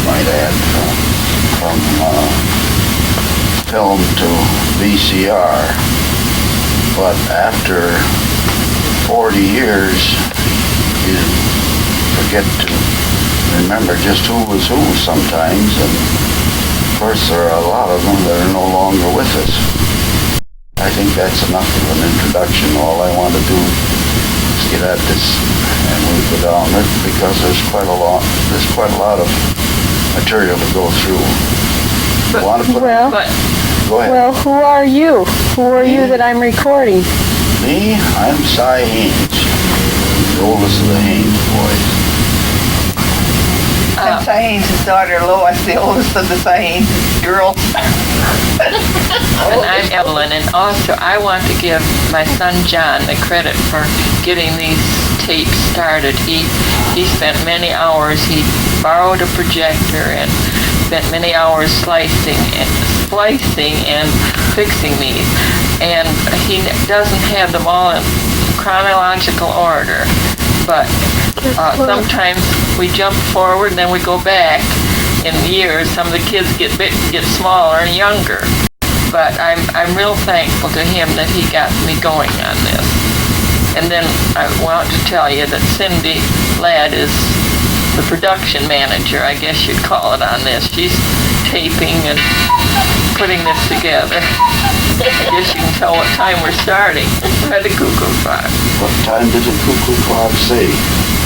might add, from film to VCR. But after 40 years, you forget to remember just who was who sometimes, and of course there are a lot of them that are no longer with us. I think that's enough of an introduction. All I want to do is get at this and move it on it, because there's quite a lot of material to go through. Go ahead. Well, who are you? Who are you that I'm recording? Me? I'm Cy Haines, the oldest of the Haines boys. I'm Cy Haines' daughter, Lois, the oldest of the Cy Haines girls. And I'm Evelyn, and also I want to give my son John the credit for getting these tapes started. He spent many hours. He borrowed a projector and spent many hours splicing and fixing these. And he doesn't have them all in chronological order, but sometimes we jump forward and then we go back in years. Some of the kids get smaller and younger, but I'm real thankful to him that he got me going on this. And then I want to tell you that Cindy Ladd is the production manager, I guess you'd call it, on this. She's taping and putting this together. I guess you can tell what time we're starting. We're at the cuckoo clock. What time does the cuckoo clock say?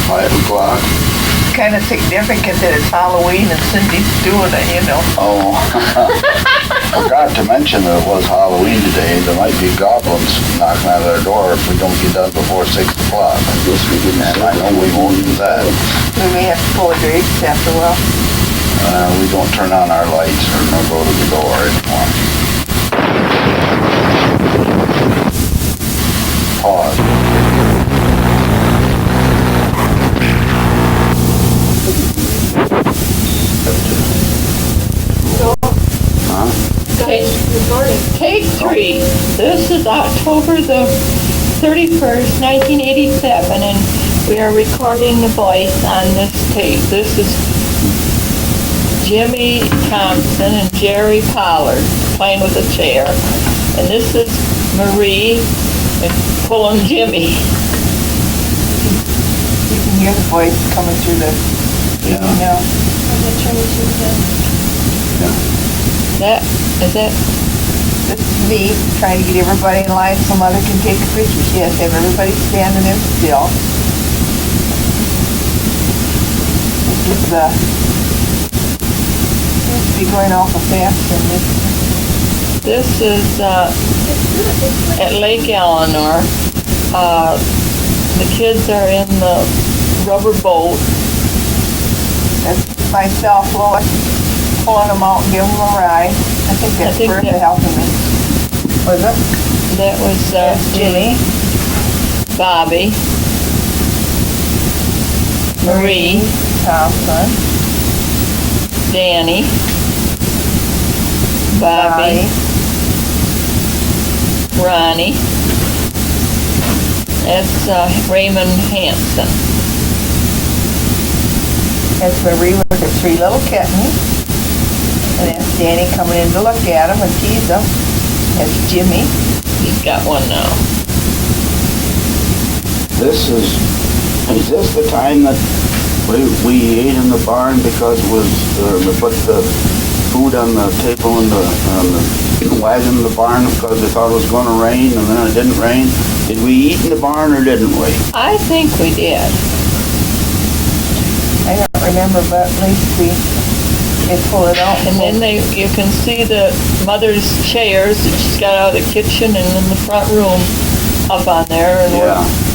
5 o'clock? It's kind of significant that it's Halloween and Cindy's doing it, you know. Oh, forgot to mention that it was Halloween today. There might be goblins knocking at our door if we don't get done before 6 o'clock. I guess we didn't, and I know we won't do that. We may have to pull the drapes after a while. We don't turn on our lights or no go to the door anymore. Pause. Take 3. This is October the 31st, 1987, and we are recording the voice on this tape. This is Jimmy Thompson and Jerry Pollard playing with a chair, and this is Marie pulling Jimmy. You can hear the voice coming through the TV now. This is me trying to get everybody in line so Mother can take a picture. She has to have everybody standing there still. This is seems to be going awful fast in this. This is at Lake Eleanor. The kids are in the rubber boat. That's myself, Lois, pulling them out and giving them a ride. I think that's Bertha helping me. Was it? That was Jimmy, Bobby, Marie, Thompson, Danny, Bobby, Ronnie. That's Raymond Hanson. That's Marie with her 3 little kittens. And that's Danny coming in to look at them and tease them. That's Jimmy. He's got one now. Is this the time that we ate in the barn because it was we put the food on the table in the wagon in the barn because we thought it was going to rain, and then it didn't rain? Did we eat in the barn or didn't we? I think we did. I don't remember, but at least they pull it out. And then you can see the mother's chairs that she's got out of the kitchen and in the front room up on there, and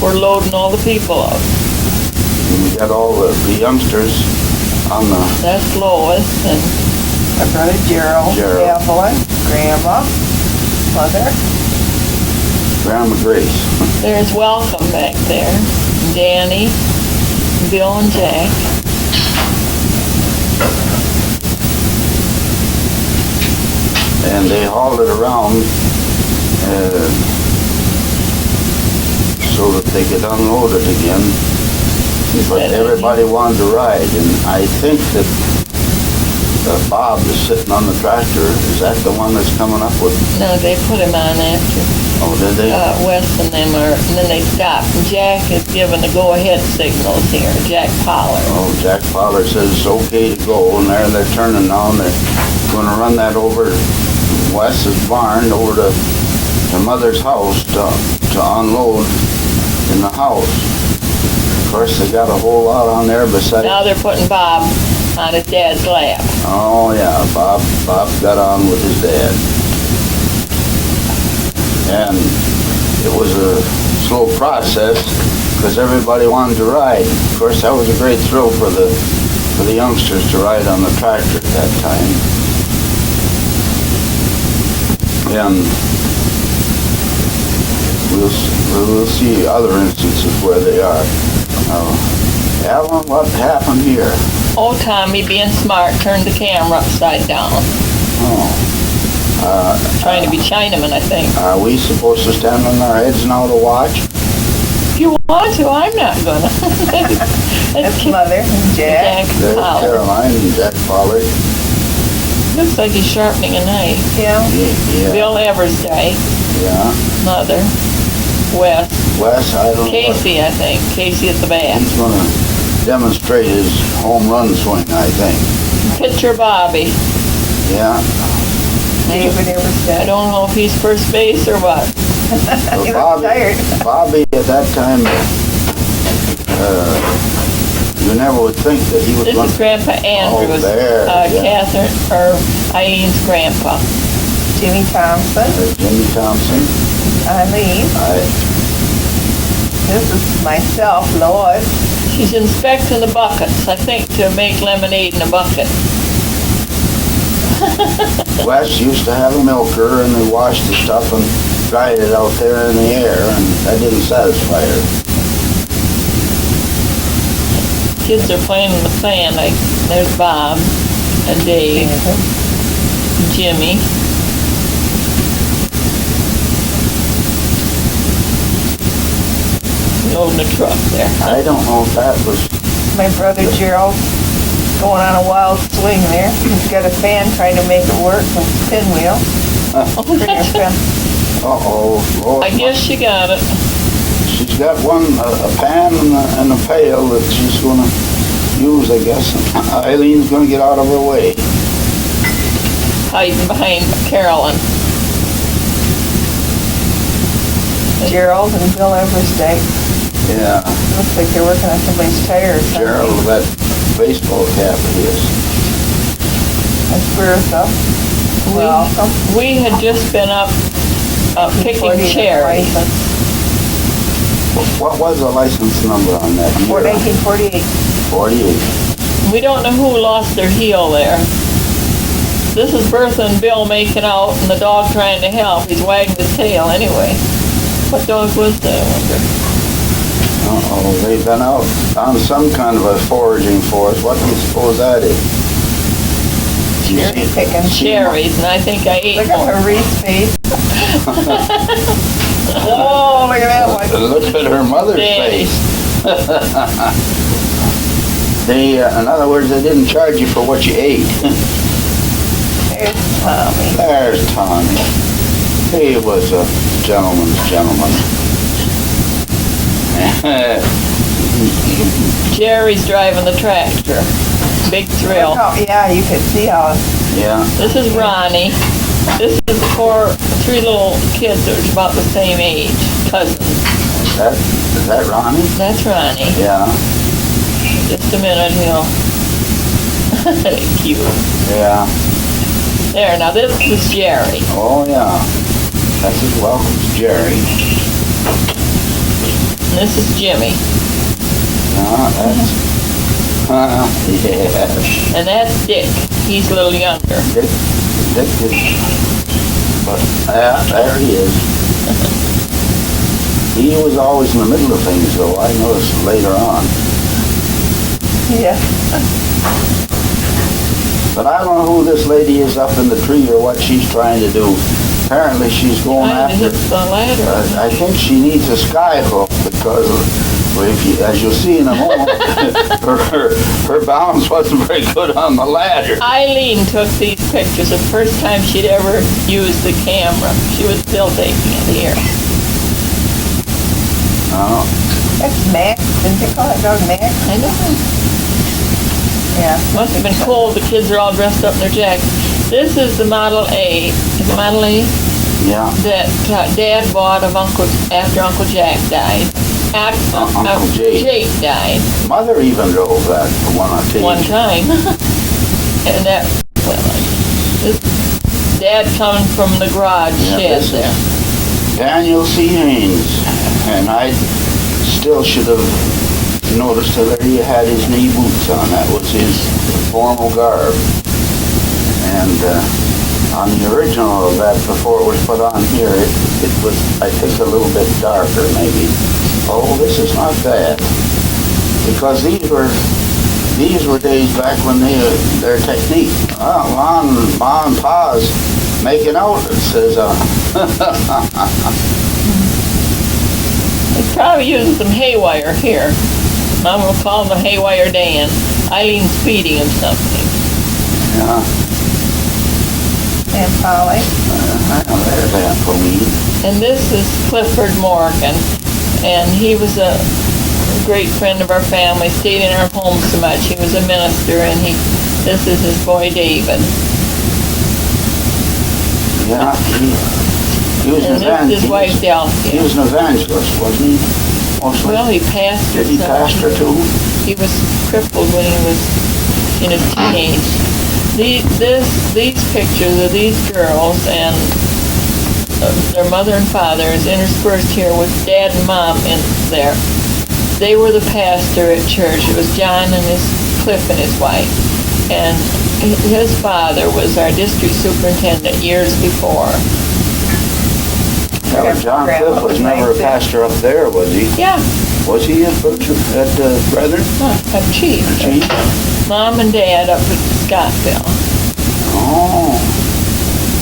we're loading all the people up. And we got all the youngsters on the... That's Lois and... My brother Gerald, Evelyn, Grandma, Mother. Grandma Grace. There's Welcome back there. Danny, Bill and Jack. And they hauled it around so that they could unload it again. But everybody wanted to ride, and I think that Bob is sitting on the tractor. Is that the one that's coming up with? No, they put him on after. Oh, did they? Wes and them are, and then they stopped. And Jack is giving the go-ahead signals here, Jack Pollard. Oh, Jack Pollard says it's okay to go, and they're turning now, and they're going to run that over Wes's barn over to Mother's house to unload in the house. Of course, they got a whole lot on there besides. Now they're putting Bob on his dad's lap. Oh yeah, Bob got on with his dad, and it was a slow process because everybody wanted to ride. Of course, that was a great thrill for the youngsters to ride on the tractor at that time. And we'll see other instances where they are. Alan, what happened here? Oh, Tommy, being smart, turned the camera upside down. Oh. Trying to be Chinaman, I think. Are we supposed to stand on our heads now to watch? If you want to, I'm not gonna. That's Mother and Jack. There's Pollard. Caroline and Jack Pollard. Looks like he's sharpening a knife. Yeah. Yeah. Bill Eversday, Yeah. Mother, Wes, Wes, I don't know. Casey, I think. Casey at the bat. He's going to demonstrate his home run swing, I think. Picture Bobby. Yeah. David ever I said. don't know if he's first base or what. Well, He was tired. Bobby at that time, you never would think that he was This going is Grandpa Andrews, there, yeah. Catherine, or Eileen's grandpa. Jimmy Thompson. Jimmy Thompson. Eileen. This is myself, Lois. She's inspecting the buckets, I think, to make lemonade in a bucket. Wes used to have a milker, and they washed the stuff and dried it out there in the air, and that didn't satisfy her. Kids are playing in the sand. There's Bob and Dave, Jimmy. Loading the truck there. I don't know if that was. My brother Gerald going on a wild swing there. He's got a fan trying to make it work with his pinwheel. Uh-oh, Lord. I guess she got it. She's got a pan and a pail that she's going to use, I guess. Eileen's going to get out of her way. Hiding behind Carolyn. Gerald and Bill Eversday. Yeah, Looks like they're working on somebody's tire or something. Gerald, that baseball cap of his. That's Bertha. Welcome. We had just been up picking 40 cherries. license. What was the license number on that year? 1948. 48. We don't know who lost their heel there. This is Bertha and Bill making out, and the dog trying to help. He's wagging his tail anyway. What dog was that, I wonder? Uh-oh, they've been out on some kind of a foraging for us. What do you suppose that is? Cherry picking. Cherries, and I think I ate Look at more. Marie's face. Whoa, look at that one. Look at her mother's Daddy. face. In other words, they didn't charge you for what you ate. There's Tommy. There's Tommy. He was a gentleman's gentleman. Jerry's driving the tractor. Big thrill. Oh, yeah, you could see how. Yeah. This is Ronnie. This is the three little kids that are about the same age, cousins. Is that Ronnie? That's Ronnie. Yeah. Just a minute, cute. Yeah. There, now this is Jerry. Oh, yeah. That's his welcome, Jerry. And this is Jimmy. Yeah, that's... yes. And that's Dick. He's a little younger. Dick is... But, yeah, there he is. He was always in the middle of things, though. I noticed later on. Yeah. But I don't know who this lady is up in the tree or what she's trying to do. Apparently she's going Trying to after... hit the ladder. I think she needs a sky hook because Well, as you'll see in a moment, her balance wasn't very good on the ladder. Eileen took these pictures the first time she'd ever used the camera. She was still taking it here. Oh, That's Max. Didn't they call it dog Max? I know. Yeah. Must have been cold. The kids are all dressed up in their jackets. This is the Model A. Is it Model A? yeah. That Dad bought of after Uncle Jack died. Uncle Jake. Jake died Mother even drove that one occasion. one time. And that, well, this Dad coming from the garage Yeah, shed this is- there. Daniel C. Haynes, and I still should have noticed that he had his knee boots on. That was his formal garb. And on the original of that, before it was put on here, it was, I think, a little bit darker, maybe. Oh, this is not bad. Because these were days back when their technique, Ma and Pa's making out, it says, He's probably using some haywire here. Mom will call him a haywire Dan. Eileen's feeding him something. yeah, And Polly. I know there's that for me. And this is Clifford Morgan. And he was a great friend of our family, stayed in our home so much. He was a minister, and this is his boy David. Yeah, he was And this is his wife He Delphia. was an evangelist, wasn't he? Mostly. Well, he pastored. Did he some. pastor too? He was crippled when he was in his teenage. These pictures of these girls and their mother and father is interspersed here with Dad and Mom in there. They were the pastor at church. It was John and Cliff and his wife. And his father was our district superintendent years before. Yeah, but John Cliff was never a pastor up there, was he? Yeah, Was he at Brethren? a chief. Chief? Mom and Dad up at Scottville. Oh,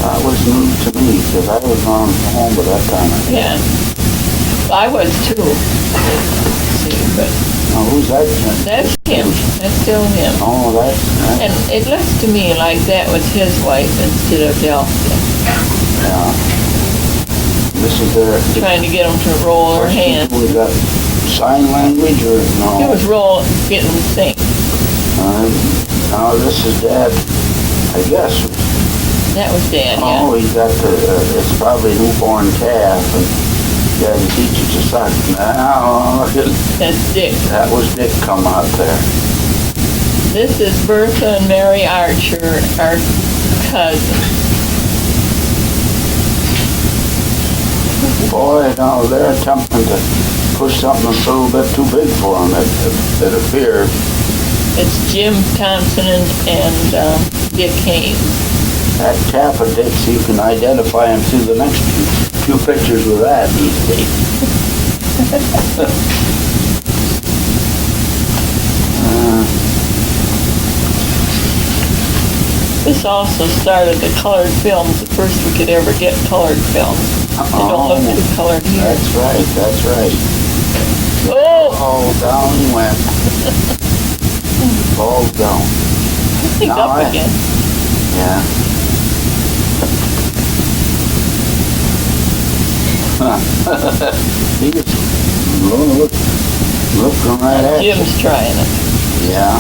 that was new to me, because I was on home by that time. Yeah. I was too. See, but Now, who's that? that's him. That's still him. Oh, that's, And it looks to me like that was his wife instead of Delphia. yeah. This is their... Trying to get him to roll her hand. Was that sign language or no? He was getting them to sing. No, this is Dad, I guess. That was Dad, yeah. Oh, he got it's probably a newborn calf, and Dad teaches to suck. Now, That's Dick. that was Dick come out there. This is Bertha and Mary Archer, our cousins. Boy, now they're attempting to push something that's a little bit too big for them, it appears. It's Jim Thompson and Dick Haynes. That chap of Dick's, you can identify him through the next few pictures with that these This also started the colored films, the first we could ever get colored films. They don't look too colored here. That's right. Oh! Oh, down he went. Falls down. He's Now up again. Yeah. He's looking right at you. Jim's trying it. Yeah.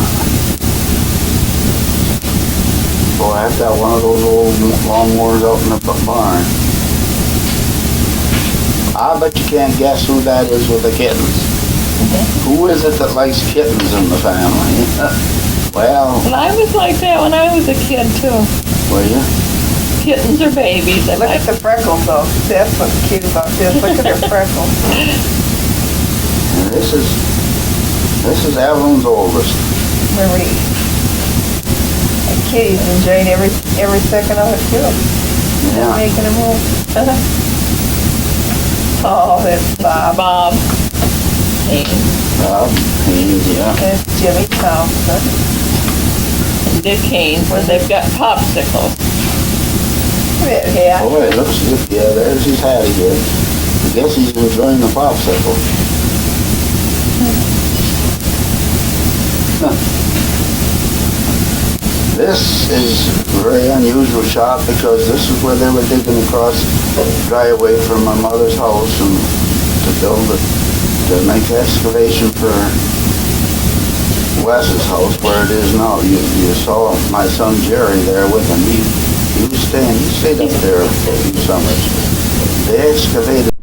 Boy, I've got one of those old lawnmowers out in the barn. I bet you can't guess who that is with the kittens. Who is it that likes kittens in the family? Well, And I was like that when I was a kid too. were you? Kittens are babies. Look at the freckles though. That's what's cute about this. Look at her freckles. And this is Evelyn's oldest. Marie. And Kitty's enjoying every second of it too. Yeah. Making a move. Oh, that's Bob. Bob Haynes Haynes, yeah. That's Jimmy Thompson. and Dick Haynes, and they've got popsicles. Yeah. Boy, it looks good. Yeah, there's his hat again. I guess he's enjoying the popsicle. This is a very unusual shot because this is where they were digging across the driveway from my mother's house and to make excavation for Wes's house where it is now. You saw my son Jerry there with him. He stayed up there a few summers. They excavated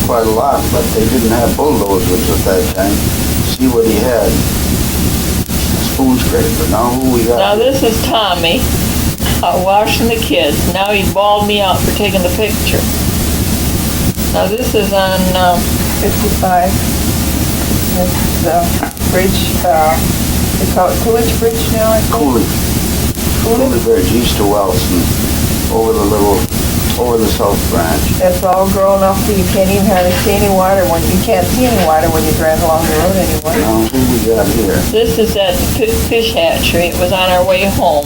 quite a lot, but they didn't have bulldozers at that time. See what he had. Spoon scraper. Now who we got? Now this is Tommy washing the kids. Now he bawled me out for taking the picture. Now this is on 55. It's the bridge, they call it Coolidge Bridge now, I think. Coolidge Bridge, east of Wellston, over the South Branch. That's all grown up, so you can't even hardly see any water you can't see any water when you drive along the road anymore. Now who we got here? This is at the fish hatchery. It was on our way home.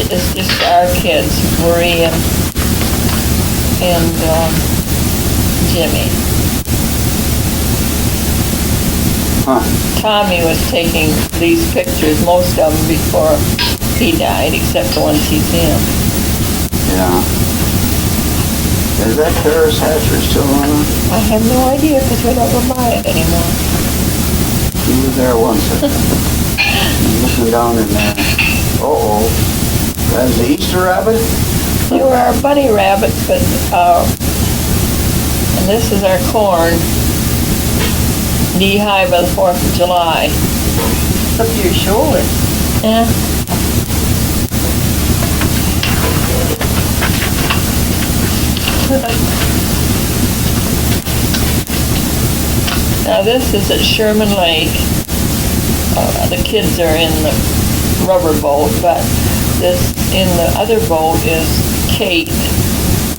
It's just our kids, Marie and Jimmy. Huh. Tommy was taking these pictures, most of them before he died, except the ones he's in. Yeah. Is that Paris hatchery still on? I have no idea because we don't go by it anymore. He was there once. Looking down in there. Uh-oh. That's the Easter rabbit? They were our bunny rabbits, but, and this is our corn, knee-high by the 4th of July. Up to your shoulders. Yeah. Now this is at Sherman Lake. The kids are in the rubber boat, but this in the other boat is Kate,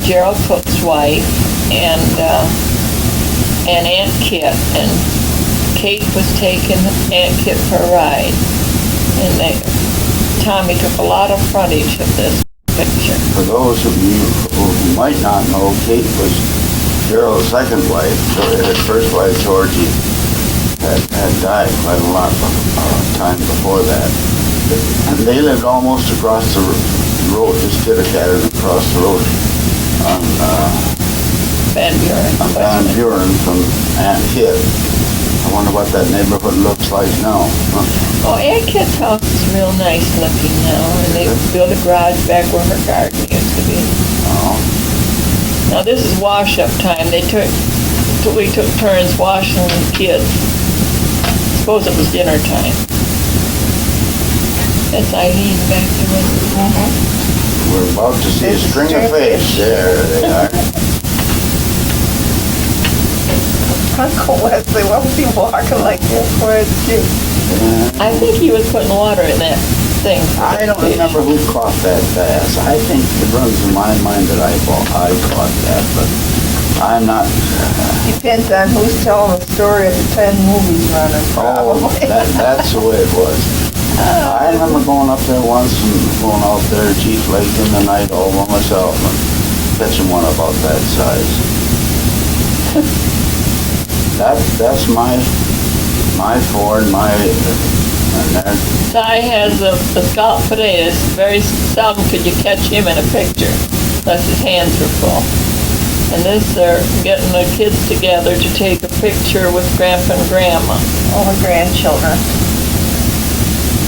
Gerald Cook's wife, and Aunt Kit. And Kate was taking Aunt Kit for a ride, and Tommy took a lot of frontage of this picture. For those of you who might not know, Kate was Gerald's second wife. His first wife, Georgie, had died quite a lot of time before that. And they lived almost across the road, just kitter-cattered across the road on Van Buren from Aunt Kit. I wonder what that neighborhood looks like now. Huh? Oh, Aunt Kit's house is real nice looking now, and they built a garage back where her garden used to be. Oh. Now this is wash-up time. We took turns washing the kids. Suppose it was dinner time. That's Eileen back there. We're about to see a string of fish. There they are. Uncle Wesley, what was he walking like this for his shoe? I think he was putting water in that thing. I don't remember who caught that bass. I think it runs in my mind that I caught that, but I'm not. Depends on who's telling the story at the time the movie's running. Oh, that's the way it was. I remember going up there once and going out there to Chief Lake in the night all by myself and catching one about that size. That's my Ford, and there. Ty has a scallop potato. Very seldom could you catch him in a picture, unless his hands were full. And this, they're getting the kids together to take a picture with Grandpa and Grandma. All the grandchildren.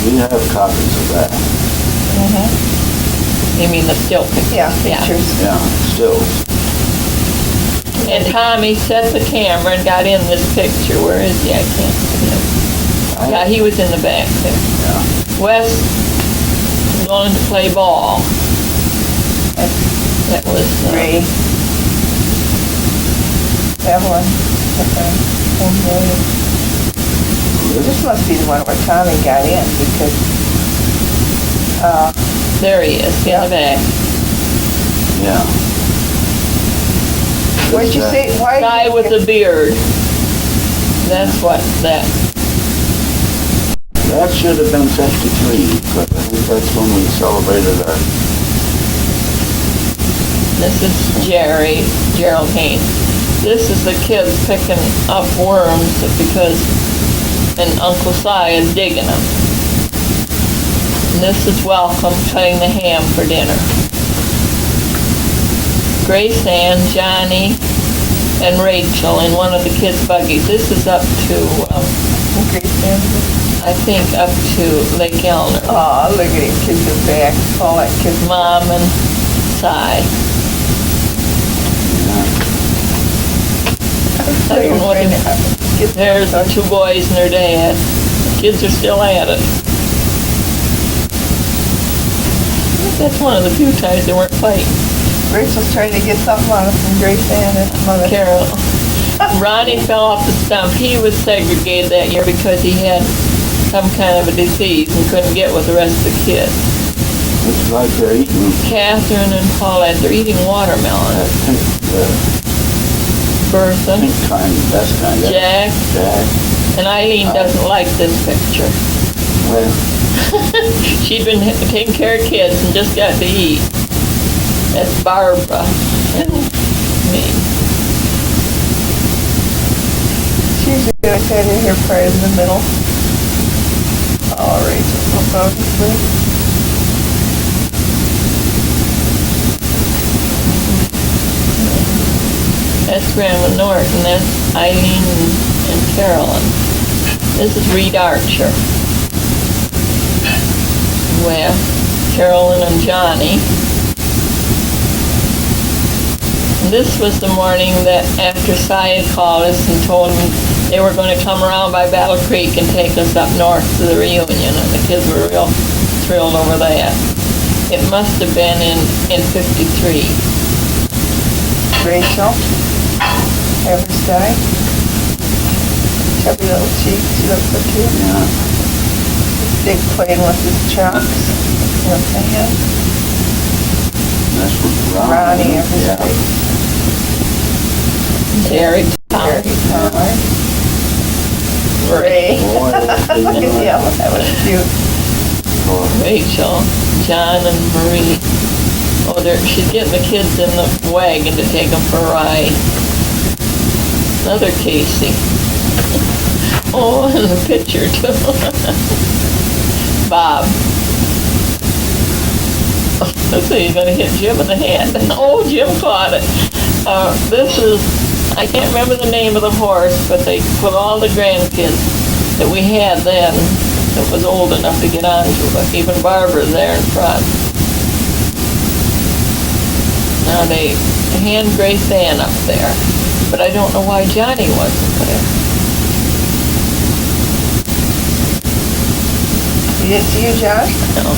We have copies of that. You mean the still pictures? Yeah, pictures. Yeah, still. And Tommy set the camera and got in this picture. Where is he? I can't see him. Yeah, he was in the back there. Yeah. Wes going to play ball. That was Ray. Evelyn. This must be the one where Tommy got in because there he is in the back. Yeah. what'd you say? Why? Guy with the beard. That's what that. That should have been 53, but I think that's when we celebrated our. This is Gerald Haynes. This is the kids picking up worms because and Uncle Si is digging them. And this is Welcome cutting the ham for dinner. Grace Ann, Johnny, and Rachel in one of the kids' buggies. This is up to, I think up to Lake Elner. Oh, look at him, kids are back. All that kids. Mom and Si. I don't know what there's our two boys and their dad. The kids are still at it. That's one of the few times they weren't fighting. Rachel's trying to get something on us from Grace Ann and Mother. Carol. Ronnie fell off the stump. He was segregated that year because he had some kind of a disease and couldn't get with the rest of the kids. Looks like they're eating Catherine and Paulette, they're eating watermelon. that pink, Bertha, pink kind, best kind. Jack, and Eileen doesn't like this picture. Well, She'd been taking care of kids and just got to eat. That's Barbara and me. She's gonna sit in here right in the middle. Oh, Rachel, obviously. That's Grandma Norton. That's Eileen and Carolyn. This is Reed Archer. With Carolyn and Johnny. And this was the morning that after Si had called us and told them they were going to come around by Battle Creek and take us up north to the reunion, and the kids were real thrilled over that. It must have been in 53. Rachel, ever stay? Chubby little cheeks, she looks so cute. yeah. Dick playing with his chops in the fan. That's what Ronnie, every yeah. day. Jerry, Tom, Jerry, Tyler. Ray, Ray. Boy, Look at him, that was cute. Rachel, John, and Marie. Oh, she's getting the kids in the wagon to take them for a ride. Another Casey. Oh, and the picture too. Bob. Let's see, he's gonna hit Jim in the head. Oh, Jim caught it. This is, I can't remember the name of the horse, but they put all the grandkids that we had then that was old enough to get onto it. Even Barbara's there in front. Now they hand Grace Ann up there, but I don't know why Johnny wasn't there. You didn't see you, Josh? No.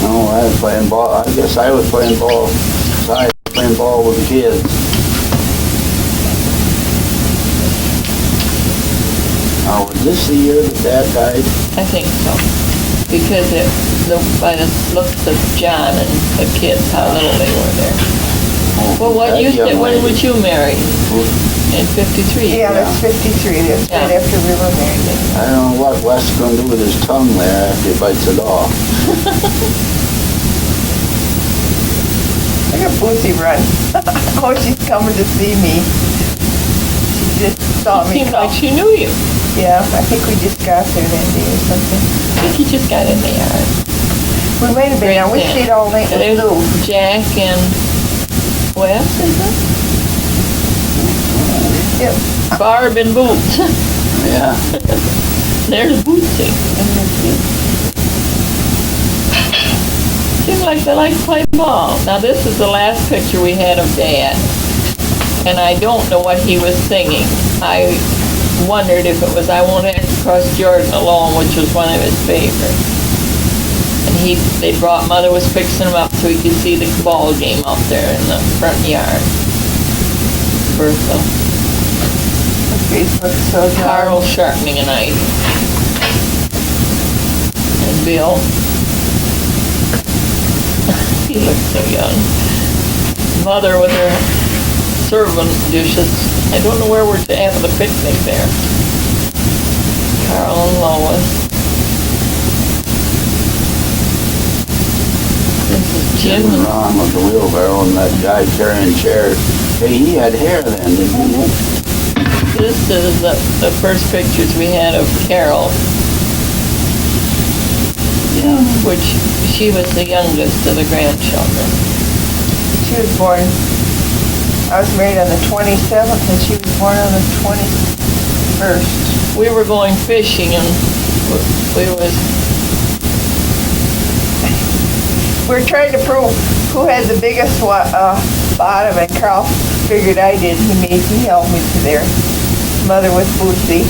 No, I was playing ball. I guess I was playing ball. I was playing ball with the kids. Now, was this the year that Dad died? I think so. Because by the looks of John and the kids, how little they were there. Well, That young when lady. would you marry? In 53? Yeah, that's 53. That's right Yeah. after we were married. I don't know what Wes is going to do with his tongue there after he bites it off. Look at Bootsy run. Oh, she's coming to see me. She just saw me Seemed come. like she knew you. Yeah, I think we just got there that day or something. I think you just got in the yard. We might have been there. We stayed all night And with there's Lou. Jack and Wes, is it? Yep. Barb and Boots. Yeah. There's Bootsy. Seems like they like to play ball. Now this is the last picture we had of Dad. And I don't know what he was singing. I wondered if it was I Won't Ask Across Jordan Alone, which was one of his favorites. And Mother was fixing him up so he could see the ball game out there in the front yard. Bertha. Facebook so dark. Carl sharpening a knife. And Bill. He looks so young. Mother with her serving dishes. I don't know where we're having the picnic there. Carl and Lois. This is Jim Jim and Ron with the wheelbarrow and that guy carrying chairs. Hey, he had hair then, didn't he? This is the first pictures we had of Carol, which she was the youngest of the grandchildren. She was born, I was married on the 27th and she was born on the 21st. We were going fishing and we were trying to prove who had the biggest bottom, and Carl figured I did. He helped me to there. Mother was Bootsy.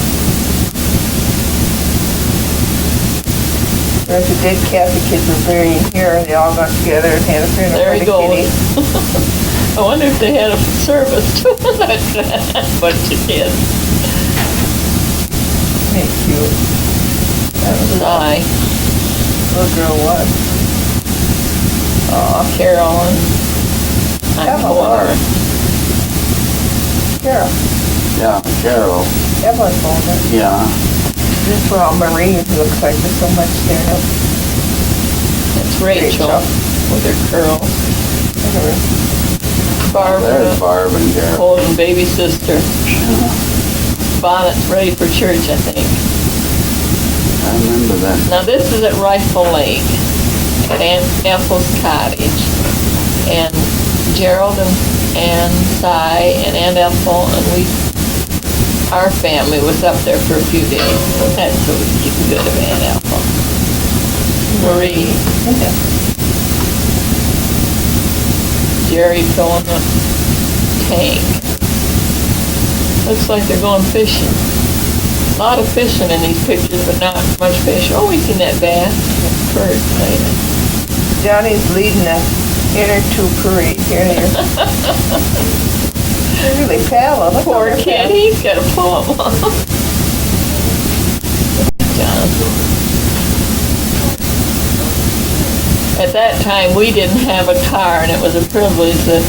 There's a dead cat the kids were burying here, and they all got together and had a funeral there for he the goes. kitty. I wonder if they had a service to that bunch of kids. Hey, cute. That was I. Little girl was. Oh, Carol and I'm Laura. Carol. Yeah, Carol. Evelyn's older. Yeah. This is well, Marie, who looks like there's so much there. It's Rachel with her curls. Barbara. There's Barb and Carol. Holding baby sister. Bonnet's ready for church, I think. I remember that. Now this is at Rifle Lake, at Aunt Ethel's cottage. And Gerald and Cy and Aunt Ethel and our family was up there for a few days. That's so good of Aunt Ethel. Marie. Jerry filling the tank. Looks like they're going fishing. A lot of fishing in these pictures, but not much fish. Oh, we seen that bass. Bird playing. Johnny's leading the inner two parade here. They're really pale. Poor kid, he's got to pull them off. John. At that time, we didn't have a car, and it was a privilege that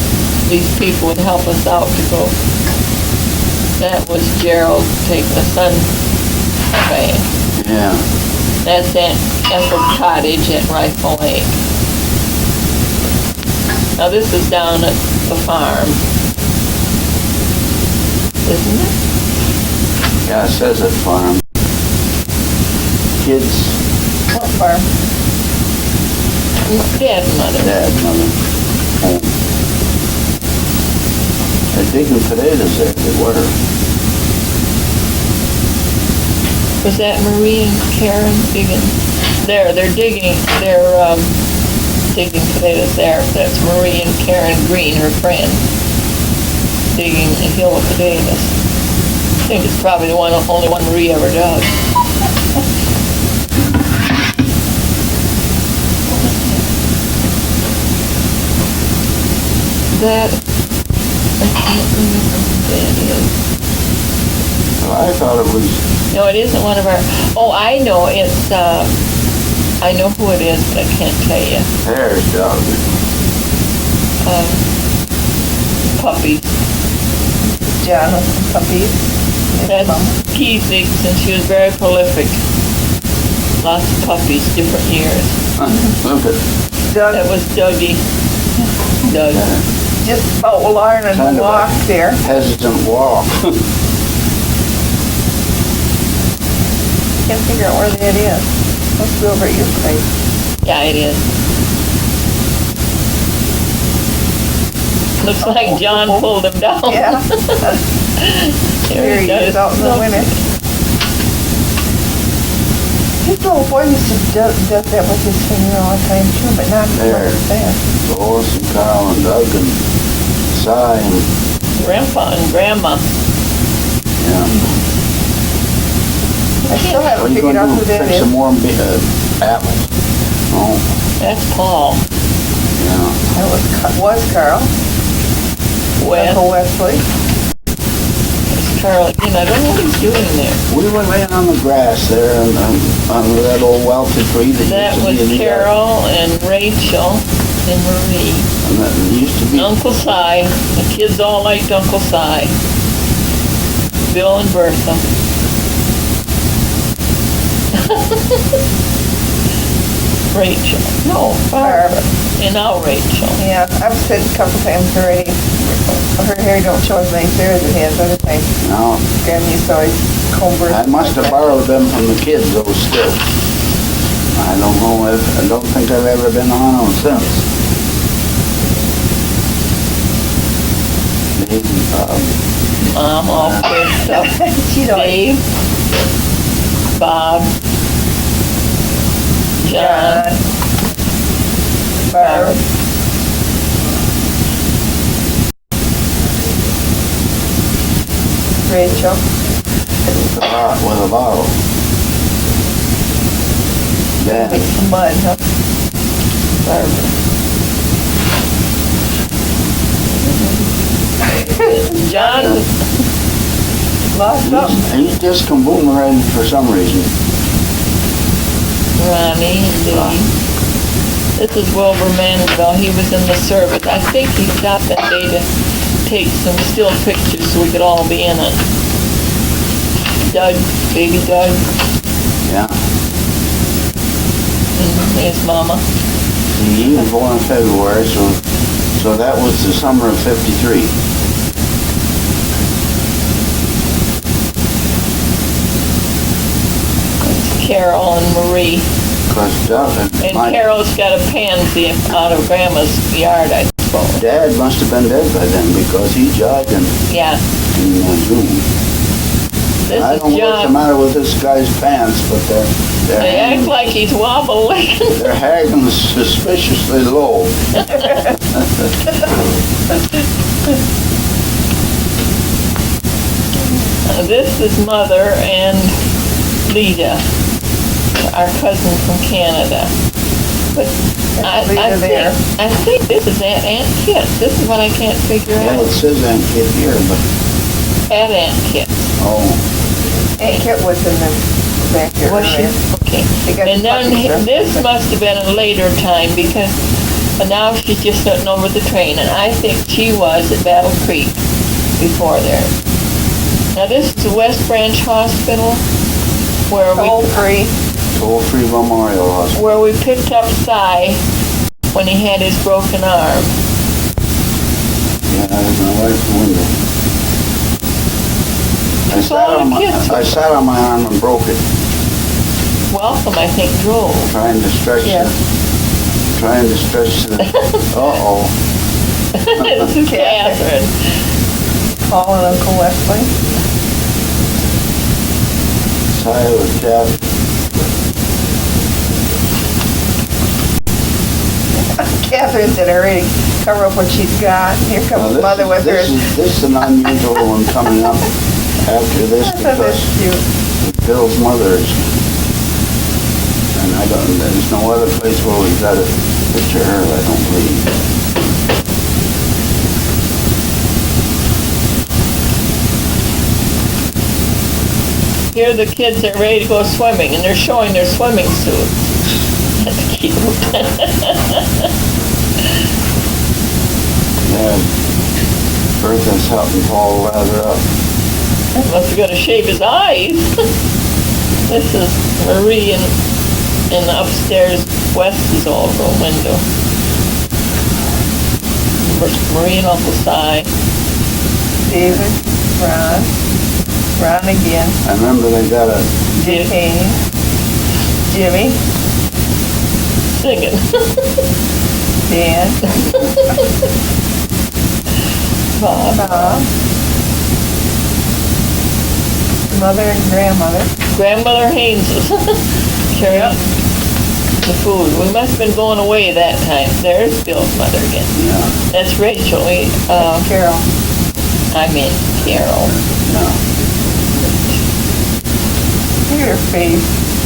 these people would help us out to go. That was Gerald taking the sun van. Yeah. That's Aunt Ethel's cottage at Rifle Lake. Now this is down at the farm, isn't it? Yeah, it says at farm. Kids. What farm? Dad and Mother. Dad, Mother. Home. They're digging potatoes there. They were. Was that Marie and Karen digging? They're digging, digging potatoes there. That's Marie and Karen Green, her friend, digging a hill of potatoes. I think it's probably the only one Marie ever dug. That, I can't remember who that is. Well, I thought it was. No, it isn't one of our, oh, I know, it's, I know who it is, but I can't tell you. There's Doug. Puppies. Jonathan puppies. That's Keesig's, and she was very prolific. Lots of puppies, different years. Look at Doug That was Dougie. Doug. just about learning Kind to of walk a- there. hesitant walk. Can't figure out where that is. Must be over at your place. Yeah, it is. Looks like John pulled him down. Yeah. There Here he he is goes. out in the winter. His little boy used to do that with his finger all the time too, but not as There. much as that. Lois and Carl and Doug and Cy and Grandpa and Grandma. yeah. I still What are haven't you figured out gonna who do? that Fix some is. more apples? Oh, That's Paul. yeah. That was Carl. Wes. Uncle Wesley. It's Carl again. I don't know what he's doing there. We were laying on the grass there and on that old welted tree That used to was be in the yard. Carol and Rachel and Marie. And that used to be. Uncle Cy. The kids all liked Uncle Cy. Bill and Bertha. Rachel. No, Barbara. And now Rachel. Yeah, I've said a couple times already, her hair don't show as nice there as it has other times. No, Grandma used to always comb her. I must have borrowed them from the kids, those still. I don't know I don't think I've ever been on them since. Mom, all fixed up. She don't. Dave, Bob, John, Barb. Rachel. With a bottle. Make Dad. some mud, huh? Barbara. John, Lost up. He's just come boomerang for some reason. Ronnie, and Dave. This is Wilbur Mandeville. He was in the service. I think he stopped that day to take some still pictures so we could all be in it. Doug, baby Doug, Yeah. and his mama. He was born in February, so that was the summer of '53. Carol and Marie. And My Carol's got a pansy out of Grandma's yard, I suppose. dad must have been dead by then because he died in Yeah, June. this I is don't know what's the John. matter with this guy's pants, but They act hanging, like he's wobbling. they're hanging suspiciously low. This is Mother and Lita, our cousin from Canada. But Lita I think this is Aunt Kit. This is what I can't figure Yeah, out. it says Aunt Kit here, but Aunt Kit. oh, Aunt Kit was in the back here. Was she? Okay. They got And then puppies there. this must have been a later time because now she's just sitting over the train, and I think she was at Battle Creek before there. Now this is the West Branch Hospital where Toll free. toll-free Memorial Hospital. where we picked up Cy when he had his broken arm. Yeah, there's my wife's window. That's all the kids. I sat on my arm and broke it, Welcome, I think, drove. trying to stretch Yeah. the, uh-oh. This is Catherine. Paul and Uncle Wesley. Tie with Kath. Catherine said already cover up what she's got. Here Now, comes Mother with her. this is an unusual one coming up after this I thought that's because cute. Bill's mother is, and there's no other place where we've got a picture of her, I don't believe. Here the kids are ready to go swimming, and they're showing their swimming suits. That's cute. Yeah, Bertha's helping Paul lather up. Must have got to shave his eyes. This is Marie in the upstairs West's all room window. Marie and Uncle Cy. David, Ron again, I remember they got a, Jane, Jimmy, Singing. Dan, Bob. Bob, Mother and Grandmother. Grandmother Haynes's. Carrying the food. We must have been going away that time. There's Bill's mother again. yeah, That's Rachel. Carol. I mean Carol. yeah. Look at her face.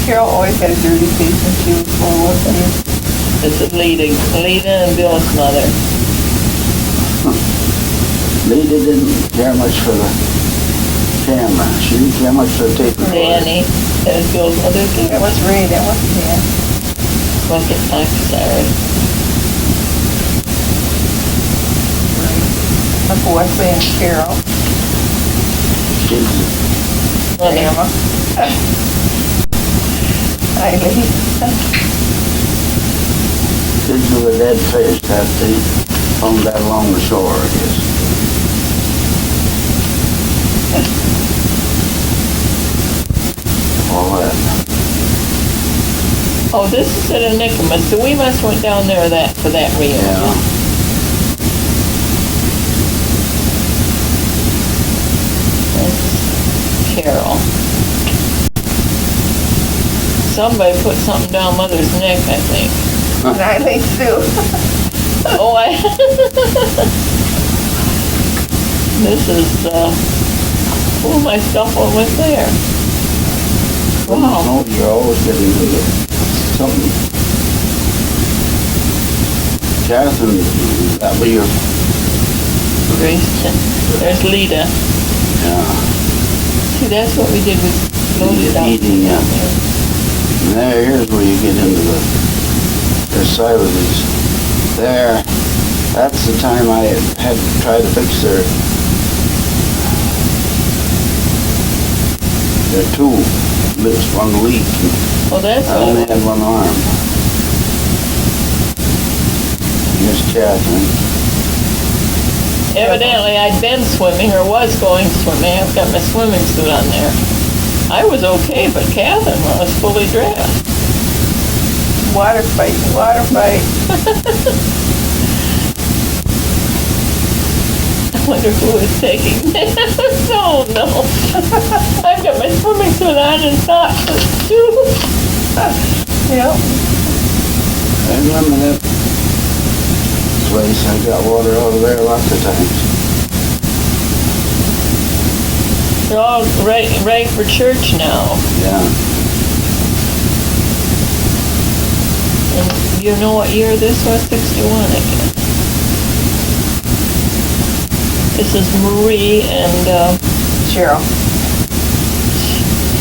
Carol always had a dirty face when she was born, wasn't she? This is Lita and Bill's mother. Lita didn't care much for the camera. She didn't care much for the tape recorder. Danny. There's Bill's mother That again. was Ray, that wasn't Dan. Wasn't I'm sorry. Uncle Wesley and Carol. Mother. Grandma. Eileen. Pictures of the dead fish that they found that along the shore, I guess. All that. Oh, this is at a Nicomas, so we must went down there for that reunion. Yeah. That's Carol. Somebody put something down Mother's neck, I think. And I think Sue. Oh, this is, my stuff went there. Wow. No, you're always getting into something. Catherine, that be your... Grace. There's Lita. Yeah. See, that's what we did. We loaded up. Eating, yeah. And there, here's where you get into the side of these. There, that's the time I had to try to fix their two lips, one leak. Oh, that's I only had one arm. Here's Catherine. Evidently, I'd been swimming or was going swimming. I've got my swimming suit on there. I was okay, but Catherine was fully dressed. Water fight. I wonder who was taking this. Oh, no. I've got my swimming suit on and socks too. Yep. I remember that place. I got water out of there lots of times. They're all ready for church now. Yeah. And you know what year this was? 61, I guess. This is Marie and Cheryl.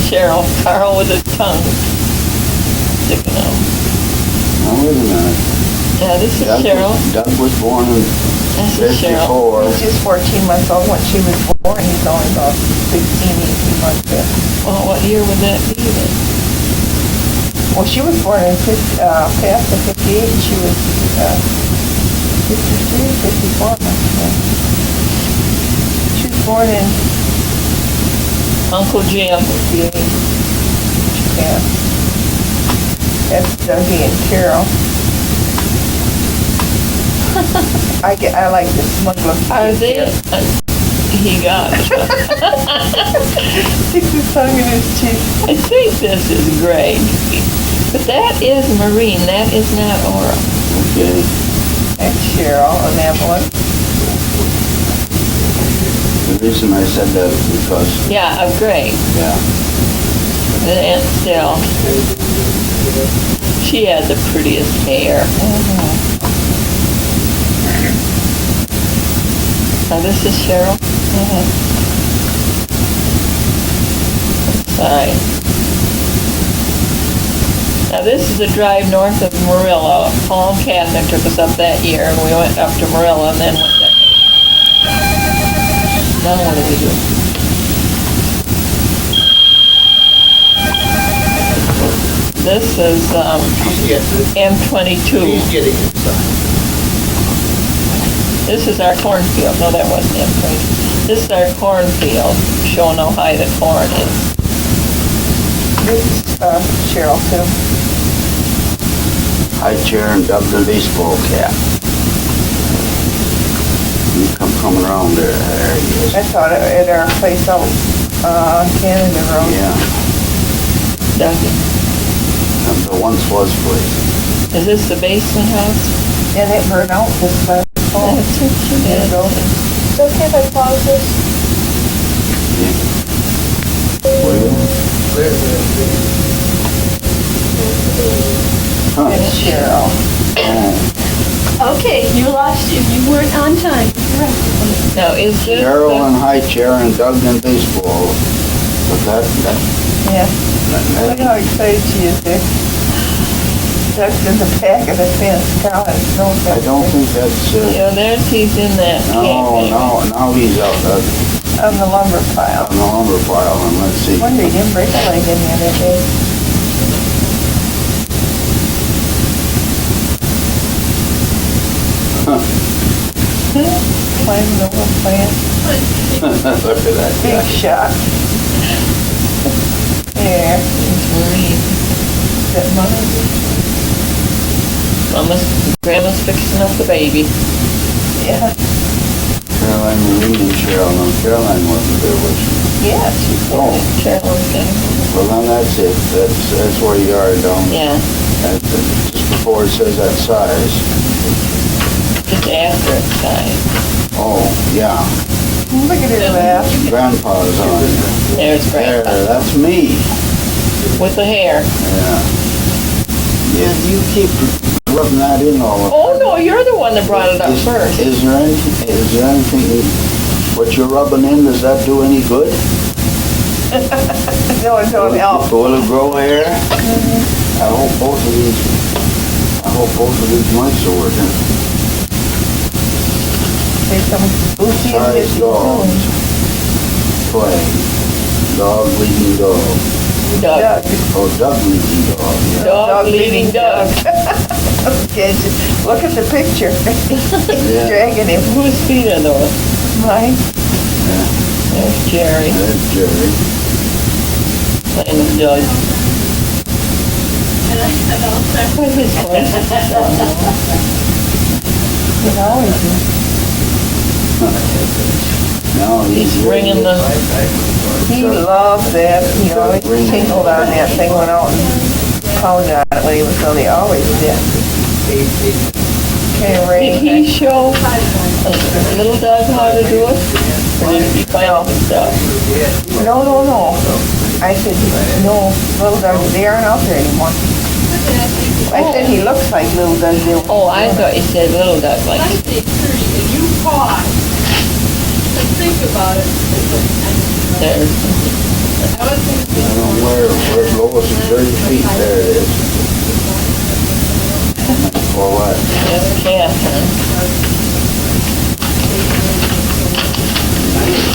Cheryl. Carl with his tongue sticking out. Now, wait a minute. Yeah, this is Cheryl. Doug was born in This is Cheryl. 54. He's just 14 months old when she was born. He's only about 16, 18 months old. Well, what year would that be then? Well, she was born in past the 58, and she was 53, 54 months old. She was born in Uncle Jim. 58. Yeah. That's Dougie and Carol. I like the smug look. Are they? He got it. Sticks his tongue in his cheek. I think this is Greg. But that is Maureen. That is not Aura. Okay. And Cheryl and Evelyn. The reason I said that is because, Yeah, of Greg. yeah, And Aunt Stell. She had the prettiest hair. Now this is Cheryl. Side. Now this is a drive north of Marilla. Paul and Catherine took us up that year, and we went up to Marilla and then went there. Now what do we do? This is M22. He's getting inside. This is our cornfield. No, that wasn't M22. This is our cornfield, showing how high the corn is. This is Cheryl too. high chair and Doug the baseball cap. You come coming around there he is. I thought at our place out Canada Road. Yeah, Dougie. the once was place. Is this the basement house? And it burned out this last fall. That's what she There did. you go. It's okay if I pause this? Huh. It's Cheryl. Oh. Okay, you weren't on time. Now, is this Cheryl the, and high chair and Doug and baseball. But that Yeah. Look how excited she is there. Doug's in the back of the fence. Carl has no I fence. don't think that's, yeah, there's, he's in that camping. now he's out On the lumber pile. on the lumber pile, and let's see. Wonder he didn't break a leg in the other day. Climbing over plants. Look at that Big guy. shot. There. Is that mother? Grandma's fixing up the baby. Yeah. Caroline Marine and Cheryl. No, Caroline wasn't there, was she? Yeah, she's Oh, Carolyn's getting. well then that's it. That's where you are down. Yeah, Just before it says that size. just after it's signed. Oh, yeah. Look at her laugh. Grandpa's on it. There's There, Grandpa that's me. with the hair. Yeah. Yeah, you keep rubbing that in all the Oh no, you're the one that brought it up first. Is there anything, what you're rubbing in, does that do any good? No, it don't help. Will it grow hair? I hope both of these mics are working. There's some Lucy and Size Missy dogs. too. Play. Dog leading dog. Doug. Doug. Oh, Doug leading dog, yeah. Dog leading Doug. Okay, just look at the picture. He's Yeah. dragging him. Whose feet are those? Mine. There's Jerry That's Jerry. playing with Doug. What is his voice? He's always No, He's ringing the. He loved that. He always tinkled on that thing, went out and pounded on it when he was little. He always did. Kind of Did ring. he show little Doug how to do it? Or did he find out himself? No. I said, no, little Doug, they aren't out there anymore. I said he looks like little Doug. Oh, I thought you said little Doug like. You pause and think about it. There's. I was thinking, I don't know where's Lois and 30 feet, there it is. Or what? There's Catherine.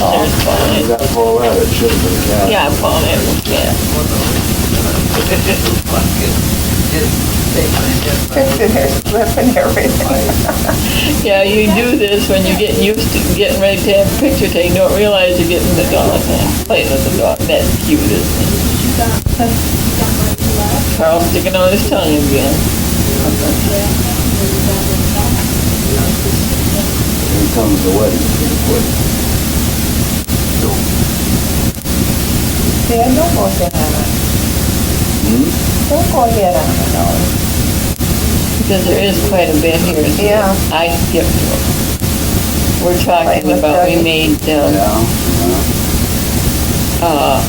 There's You Paulette. got Paulette, it should have been Cat. Yeah, Paulette was Cat. Fixing her slip and everything. Yeah, you do this when you're getting used to getting ready to have a picture taken. Don't realize you're getting the dog and playing with the dog. That's cute, isn't it? Carl's sticking on his tongue again. Here comes the wedding. Dan, don't go ahead on it. Don't go ahead on it, no. Because there is quite a bit here. So Yeah. I skipped one. We're talking about, we made, Yeah.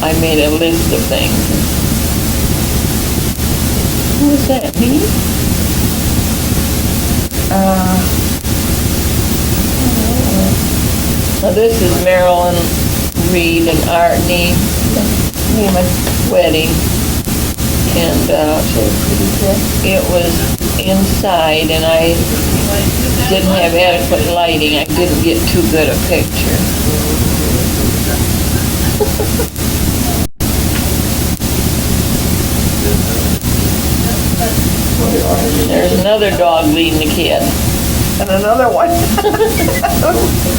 I made a list of things. Who was that, me? Now this is Marilyn Reed and Art Neiman's wedding. And it was inside and I didn't have adequate lighting. I didn't get too good a picture. There's another dog leading the kid. And another one.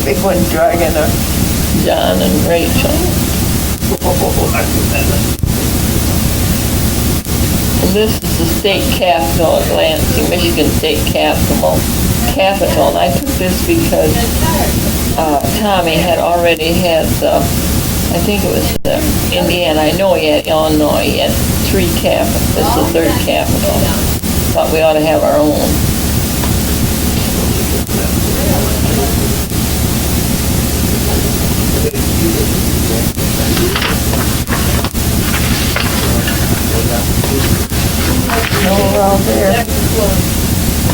Big one dragging her. John and Rachel. And this is the state capitol at Lansing, Michigan State Capitol. And I took this because Tommy had already had I think it was Indiana. I know he had Illinois. He had 3 capitals. This is the 3rd capital. Thought we ought to have our own. Around there.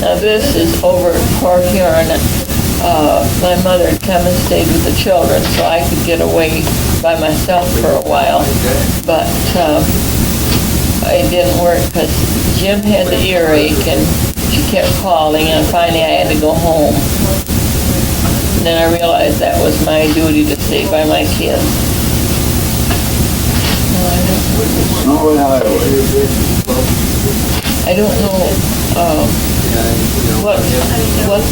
Now this is over at Port Huron. My mother had come and stayed with the children so I could get away by myself for a while. But it didn't work because Jim had the earache and she kept calling and finally I had to go home. And then I realized that was my duty to stay by my kids. Snowy Highway. I don't know what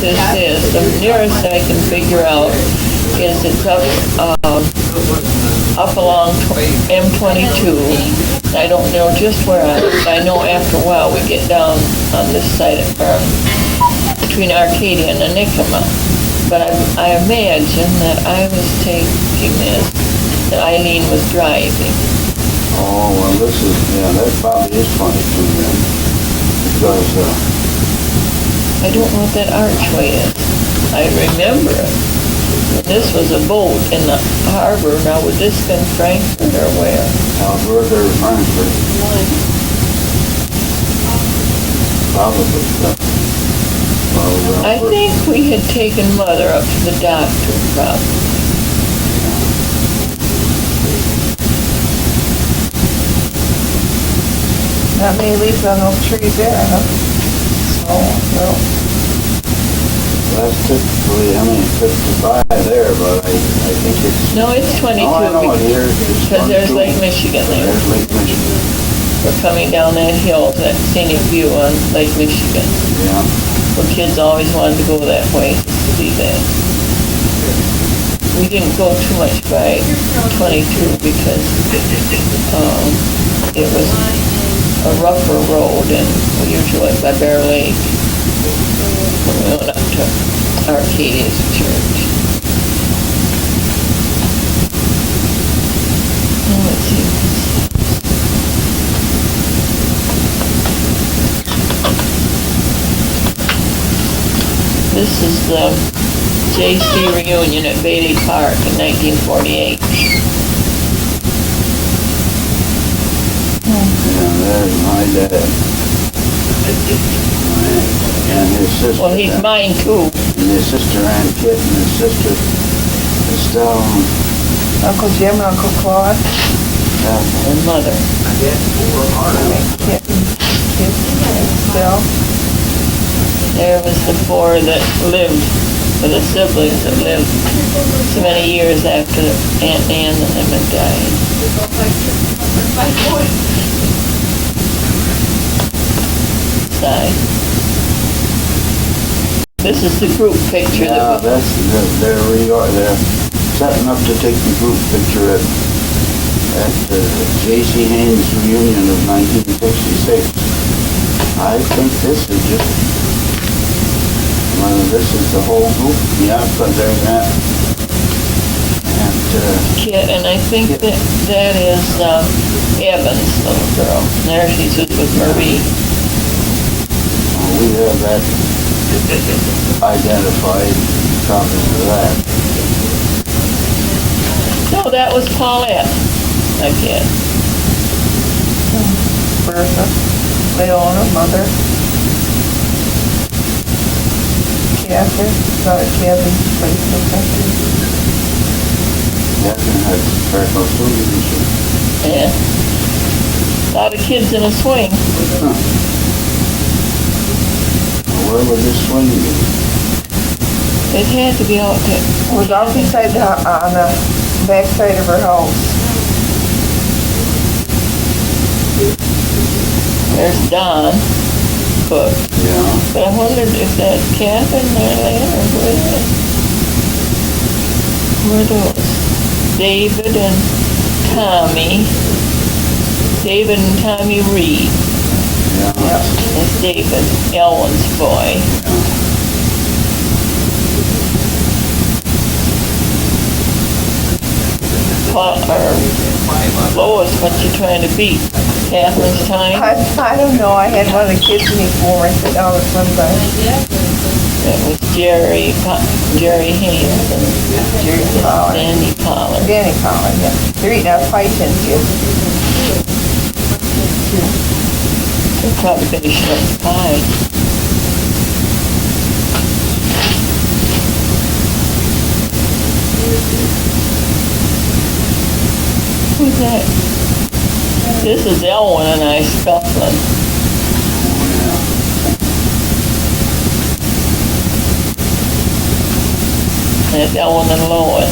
this is. The nearest I can figure out is it's up along M22. I don't know just where I know after a while we get down on this side of between Arcadia and Anikama. But I imagine that I was taking this, that Eileen was driving. Oh, well, this is, yeah, that probably is 22 then. Because, I don't know what that archway is. I remember it. This was a boat in the harbor. Now, would this been Frankfurt or where? Alberta or Frankfurt. Probably. I think we had taken Mother up to the doctor, probably. Not many leaves on those trees there, huh? Oh, no. That's typically, I mean, 55 there, but I think it's... No, it's 22. Oh, I know it here. It's because there's 22. Lake Michigan there. There's Lake Michigan. We're coming down that hill, that scenic view on Lake Michigan. Yeah. Where kids always wanted to go that way to see that. We didn't go too much by 22 because it was a rougher road, and we usually went by Bear Lake when we went up to Arcadia's church. Oh, let's see. This is the JC reunion at Beatty Park in 1948. Yeah, there's my dad. And his sister. Well, he's mine too. And his sister Ann Kit and his sister Estelle. Uncle Jim and Uncle Claude. And Mother. Kit and Estelle. There was the four that lived, or the siblings that lived so many years after Aunt Ann and them had died. Side. This is the group picture. Yeah, that's they're setting up to take the group picture at the J.C. Haynes reunion of 1966. I think this is just. This is the whole group. Yeah, but there's that. And Kit, and I think that is Evan's little girl. There she's with Marie. we have that identified copies of that. No, that was Paulette. I can't. Bertha, Leona, Mother. Catherine, not a Kevin's place or something. Catherine had freckles too, didn't she? Yeah. A lot of kids in a swing. Huh. Where would this swing be? It had to be out there. It was out beside on the back side of her house. There's Don Cook. Yeah. But I wondered if that's Catherine there later, or who are those? David and Tommy. David and Tommy Reed. Yeah. That's David, Elwin's boy. Lois, what you trying to beat? Catherine's time? I don't know. I had one of the kids in me for I sit down with somebody. That was Jerry Haynes and Jerry Pollard. Danny Pollard. Danny Pollard, yeah. They're eating out pie tins here. They're probably finishing up the pie. Who's that? This is Elwin and I scuffling. That's Elwin and Lois.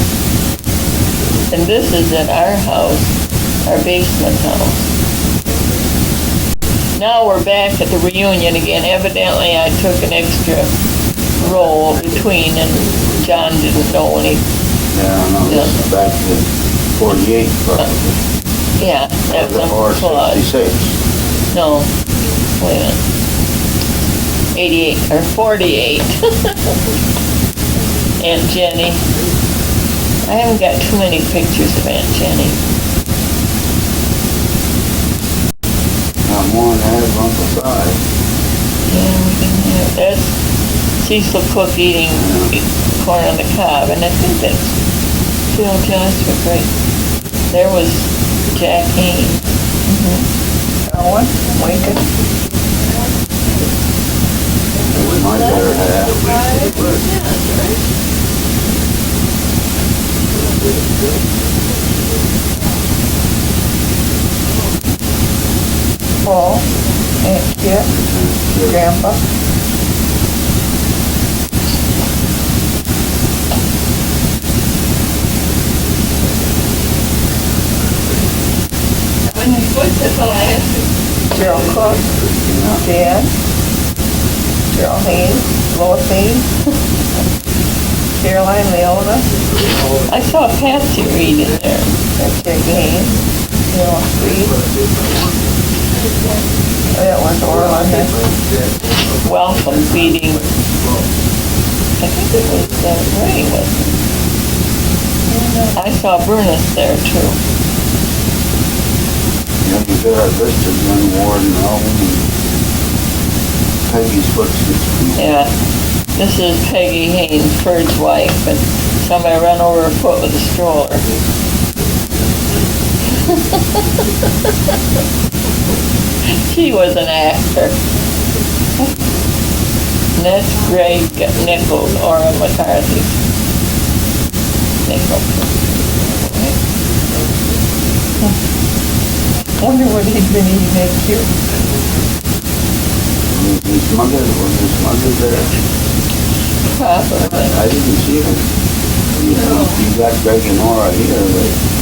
And this is at our house, our basement house. Now we're back at the reunion again. Evidently, I took an extra roll between, and John didn't know any. Yeah, no, this is back to 48 probably. Yeah, that's Or a clause. 66. No, wait a minute. 88 or 48. Aunt Jenny. I haven't got too many pictures of Aunt Jenny. Not more than that of Uncle Si. Yeah, we can have, that's Cecil Cook eating corn on the cob, and I think that's Phil Joshua, right? There was Jack Haynes. Owen, Lincoln. It was my better half. Paul, Aunt Kit, Grandpa. When you put this on, I have to Gerald Cook, Dan, Gerald Haynes, Lois Haynes, Caroline Leona, I saw Patsy Reed in there. that's Jackie Haynes, Reed. That was Orland. Welcome feeding. I think it was Ray, wasn't it? I saw Bernice there too. You know, you got our listed young Warden Alvin and Peggy's footsteps. Yeah. This is Peggy Haynes, Ferd's wife, and somebody ran over her foot with a stroller. She was an actor. And that's Greg Nichols, or McCarthy. Nichols. Wonder what he'd been eating that cute. Was his mother there? Probably. I didn't see her. You got Greg and Nora here, but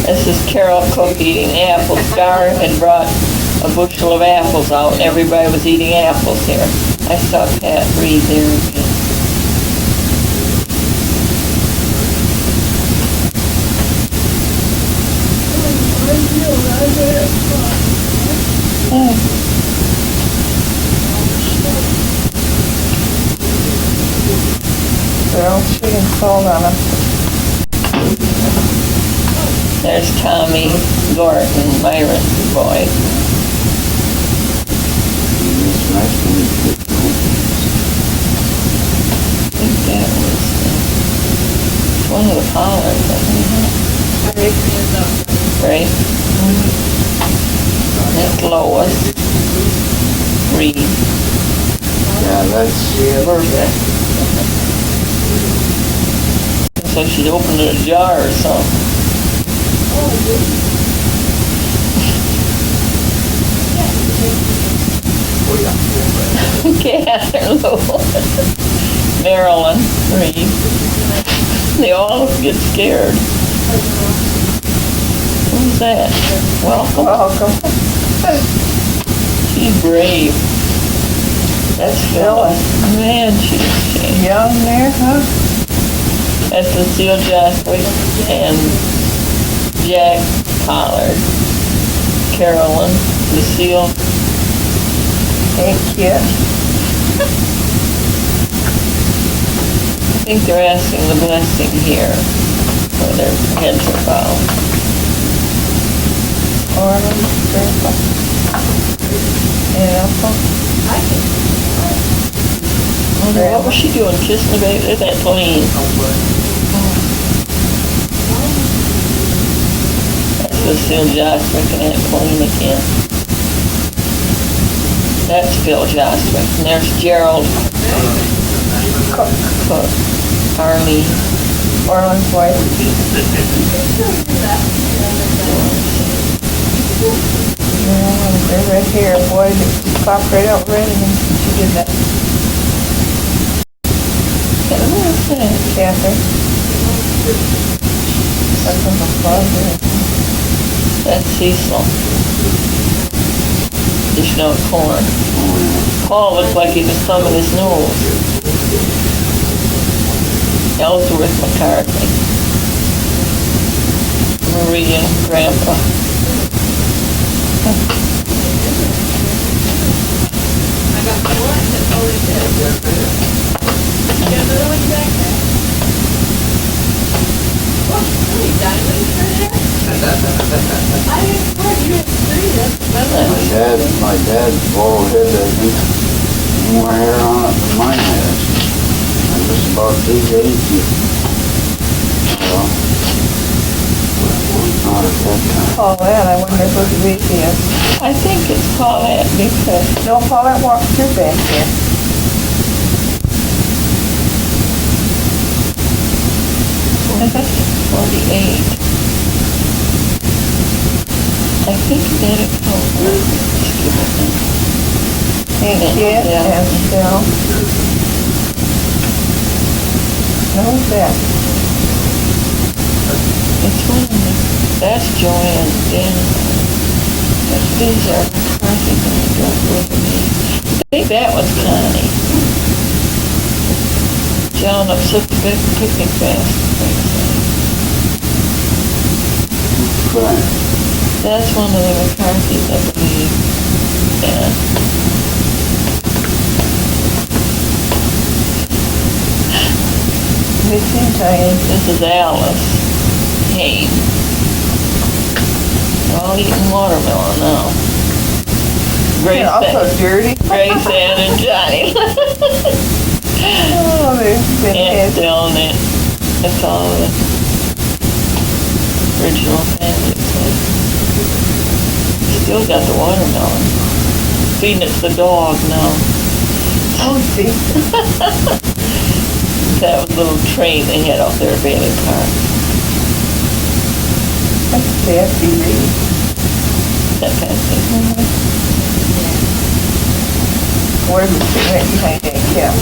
This is Carol Cook eating apples. Star had brought a bushel of apples out, and everybody was eating apples here. I saw Pat Reed there again. Girl, she didn't fall on him. There's Tommy Gorton, Myron's boy. it's nice when you get I think that was one of the Pollards, wasn't it? Right? That's Lois. Reed. Yeah, that's Perfect. Looks like she's opening a jar or something. Catherine Lewis. Marilyn Reed. They all get scared. Who's that? Welcome. Welcome. She's brave. That's Phyllis. Man, she's changed. Young there, huh? That's Lucille Jasper and Jack Pollard. Carolyn, Lucille. Aunt Kit. I think they're asking the blessing here, where their heads are bowed. Orland, Grandpa. And Uncle. Wonder what was she doing, kissing the baby? There's that plane. That's Lucille Jostwick and Aunt Pauline again. That's Phil Jostwick. And there's Gerald Cook. Cook. Army. Orland's wife. Yeah, they're right here. Boy, they popped right out red and then she did that. What's that? Catherine. That's from the closet. That's Cecil. fishing out corn. Paul looked like he was thumbing his nose. Ellsworth McCarthy. Maria, Grandpa. I got my one, that's all it is. You got another one back there? Oh, how many diamonds are there? I didn't swear you had three, that's My dad's bald head, I think, more hair on it than mine has. I'm just about these age. Not at that time. Paulette, I wonder who the is. I think it's Paulette because No, Paulette walked through back there. 48. I think that it And Kit Yeah. and Phil. Who's that? It's one of them. That's Joanne. Dan. These are McCarthy and the drug with me. I think that was Connie. John upset the big picnic basket. Right. That's one of the McCarthys, I believe. Yeah. Missing Tiny. This is Alice Haynes. They're all eating watermelon now. Grace, They're also dirty. Grace Ann and Johnny. Oh, they've been Aunt hit. Dylan, it's all the original family. Still got the watermelon. Feeding it to the dog now. Oh, see. That little train they had out there, Bailey Park. That's Sassy Reed. That kind of thing. Where's the cigarette behind that cap?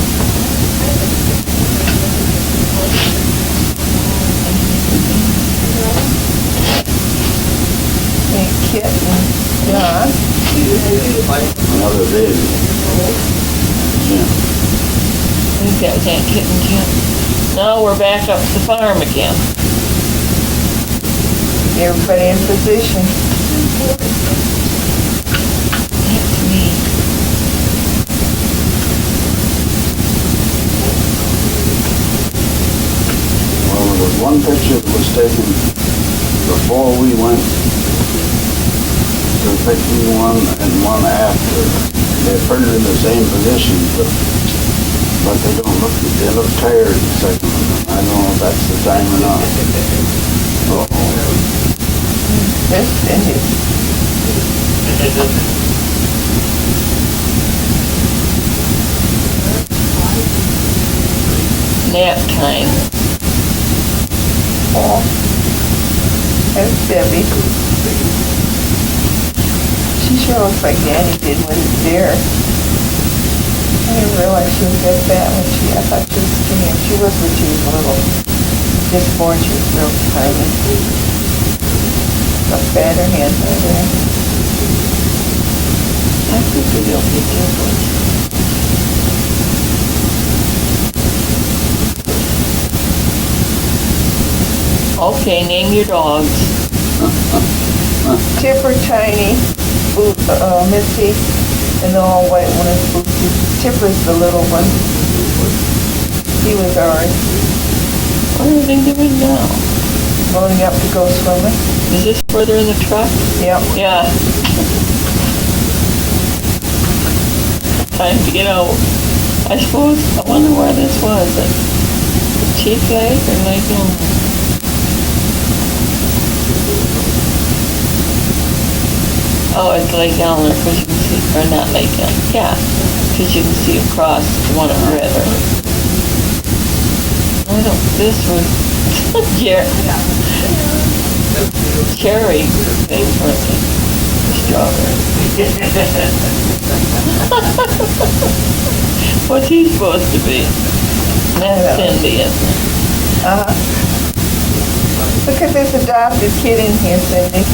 And Kit and John. Another baby. Yeah. I think that was Aunt Kit and Jim. Now we're back up to the farm again. Everybody in position. That's me. Well, there was one picture that was taken before we went to picking one and one after. They're pretty in the same position, but they don't look, they look tired the second one. I don't know if that's the time or not. Uh-oh. This and his. Nap time. Oh. That's Debbie. She sure looks like Danny did when he was there. I didn't realize she was that fat when I thought she was skinny. And she was when she was little. Just born, she was real tiny. A fatter hand there. I think it'll be different. Okay, name your dogs. Tipper, Tiny, Missy, and the all white one is Bootsy. Tipper's the little one. He was ours. What are they doing now? Loading up to go swimming. Is this further in the truck? Yep. Yeah. Time to get out. I suppose, I wonder where this was. Chief Lake or Lake Elmer? Oh, it's Lake Elmer because you can see, or not Lake Elmer, yeah, because you can see across one of the river. I don't, this was cherry thing for the strawberry. What's he supposed to be? That's Cindy, isn't it? Uh-huh. Look at this adopted kid in here, Cindy.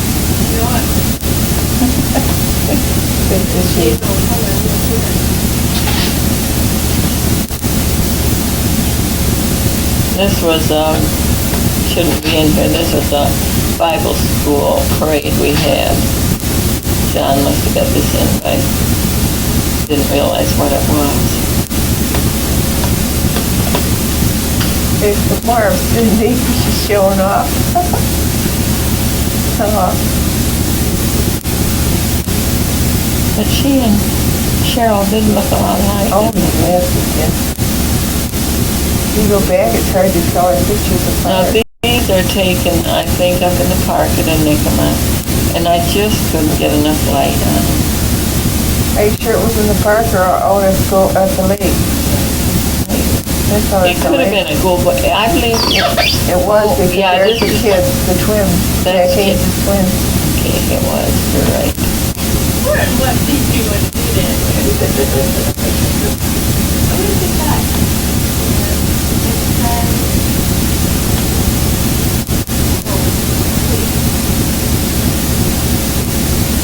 Shade no color, no hair. This was, shouldn't be in here, this was a Bible school parade we had. John must have got this invite. Didn't realize what it was. There's some more of Cindy. She's showing off. But she and Cheryl did look a lot alike. Oh, yes, yes. You go back, it's hard to tell our pictures Now, apart. these are taken, I think, up in the park at Nicoma, and I just couldn't get enough light on them. Are you sure it was in the park or out at the lake? That's how It it's could have been a go, but I believe, It was, because yeah, there's this the is- kids, the twins. That's Jack Hayes' twins. okay, it was, you're right. Where and what did you want to do that? I'm gonna get back. Next time.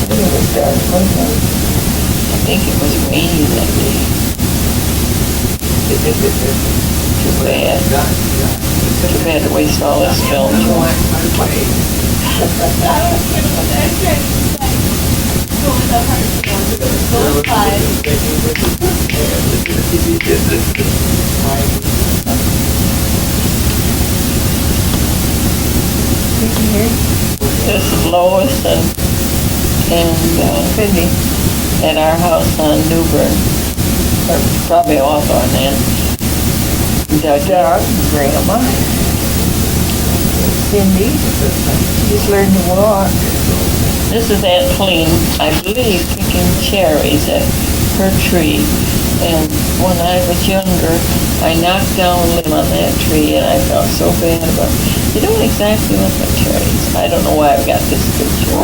It was dark, wasn't it? I think it was rainy that day. Too bad. Too bad to waste all this film. I was gonna put that train back. Go with the heart, go five. You can hear This is Lois and Cindy. at our house on Newburn, or probably off on that. Doug, Grandma. Cindy. She just learned to walk. This is Aunt Clean, I believe, picking cherries at her tree. And when I was younger, I knocked down a limb on that tree, and I felt so bad about it. They don't exactly look like cherries. I don't know why I've got this picture.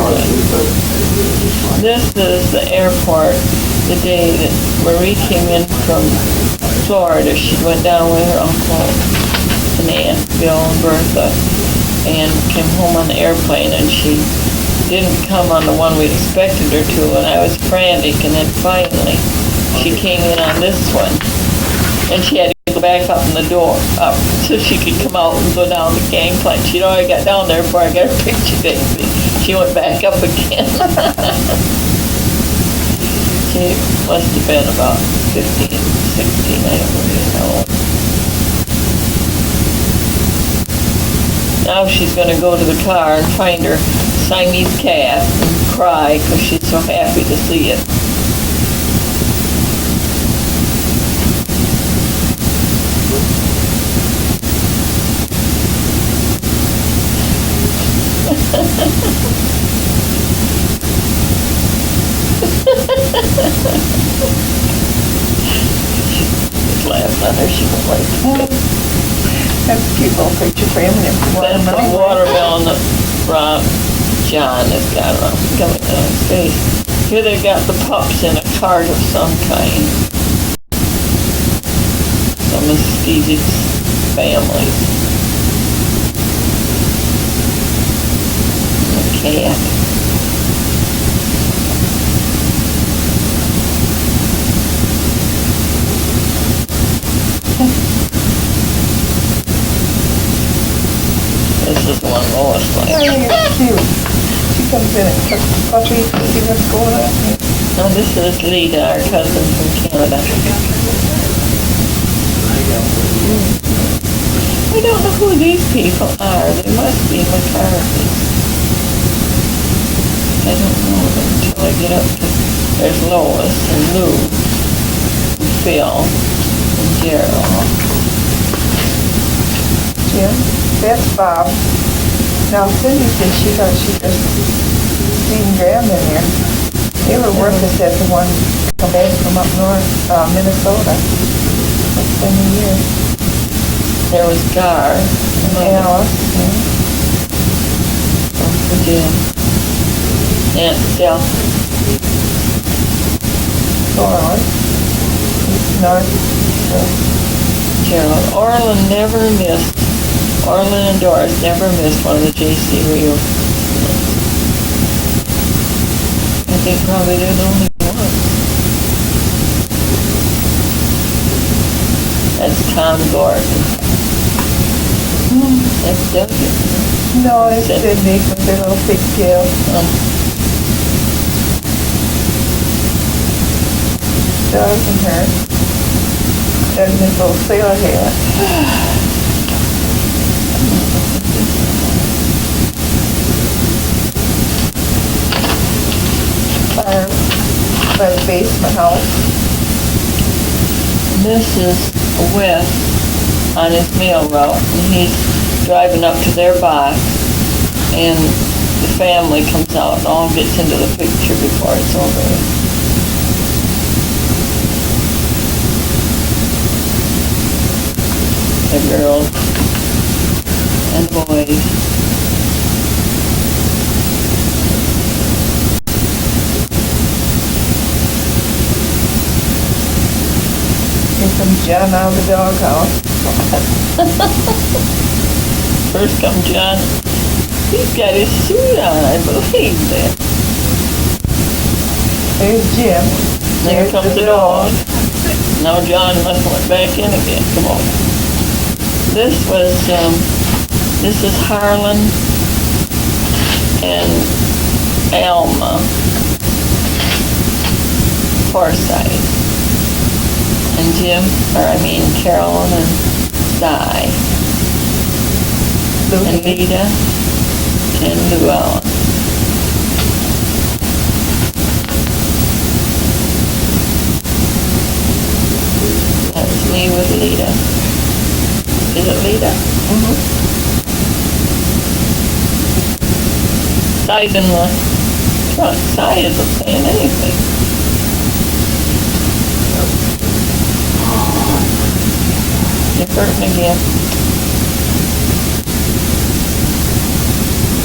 This is the airport, the day that Marie came in from Florida. She went down with her uncle and aunt, Bill and Bertha, and came home on the airplane, and she didn't come on the one we expected her to, and I was frantic, and then finally she came in on this one, and she had to go back up in the door, up, so she could come out and go down the gangplank. She'd already got down there before I got her picture taken. She went back up again. She must have been about 15, 16, I don't really know. Now she's gonna go to the car and find her Siamese cat and cry because she's so happy to see it. Just laughing at her, she went like, That's a cute little picture frame and that's watermelon. the watermelon that Rob John has got coming down his face. Here they got the pups in a cart of some kind. Some of Steve's family. A cat. This is the one Lois Oh, likes. you're cute. She comes in and cooks the puppy to see what's going on here. Now this is Lita, our cousin from Canada. I don't know who these people are. They must be McCarthy. I don't know them until I get up to... There's Lois and Lou and Phil and Gerald. Jim, that's Bob. Now Cindy said she thought she just seen Graham in there. They were workers at the one come back from up north, Minnesota. It's been a year. There was Gar. Alice, Uncle Jim. Aunt Stell. Orland, North, Gerald. Orland never missed. Orland and Doris never missed one of the J.C. Rio. I think probably they're the only ones. Tom Gordon. That's Doug. No, it's Sydney with their little pigtail. Doug and her. Doug and his little sailor hat. By the basement house. This is Wes on his mail route, and he's driving up to their box, and the family comes out and all gets into the picture before it's over. The girls and boys. Here comes John out of the doghouse. First come John. He's got his suit on, I believe that. There's Jim. There comes the dog. Now John must have went back in again. Come on. This is Harlan and Alma Forsythe. And Carolyn and Di. And Lita and Llewellyn. That's me with Lita. Is it Lita? Mm-hmm. Di's in the front. Di isn't saying anything. You're hurting again.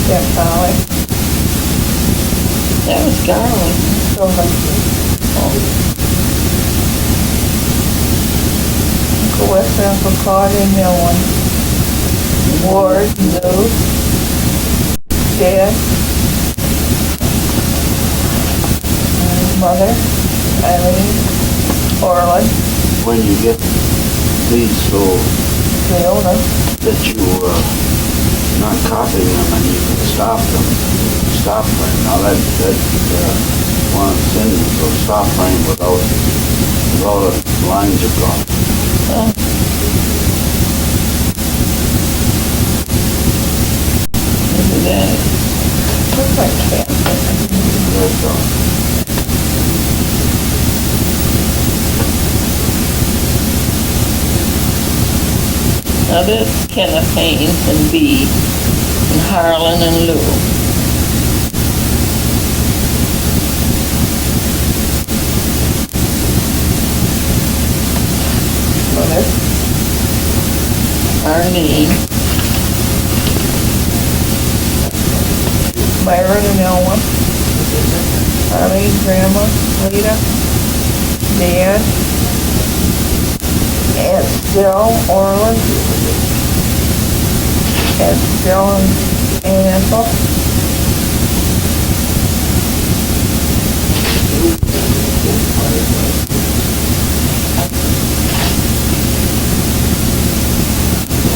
Yeah, Polly. That was garlic. So hungry. Uncle Wes and Uncle Claude and no one. Ward, Lou, Dad, and Mother, Eileen, Orland, When you get these so Leona. that you not copying them and you can stop them, stop frame. Now that one sending so stop frame without the lines across. Look at that. Looks like cancer. That's all. Now this is Kenneth Haynes and B, and Harlan and Lou. Mother, Arlene, Myron and Elma, Arlene, Grandma, Lita, Dad, Aunt Still, Orland, Aunt Still and Ethel.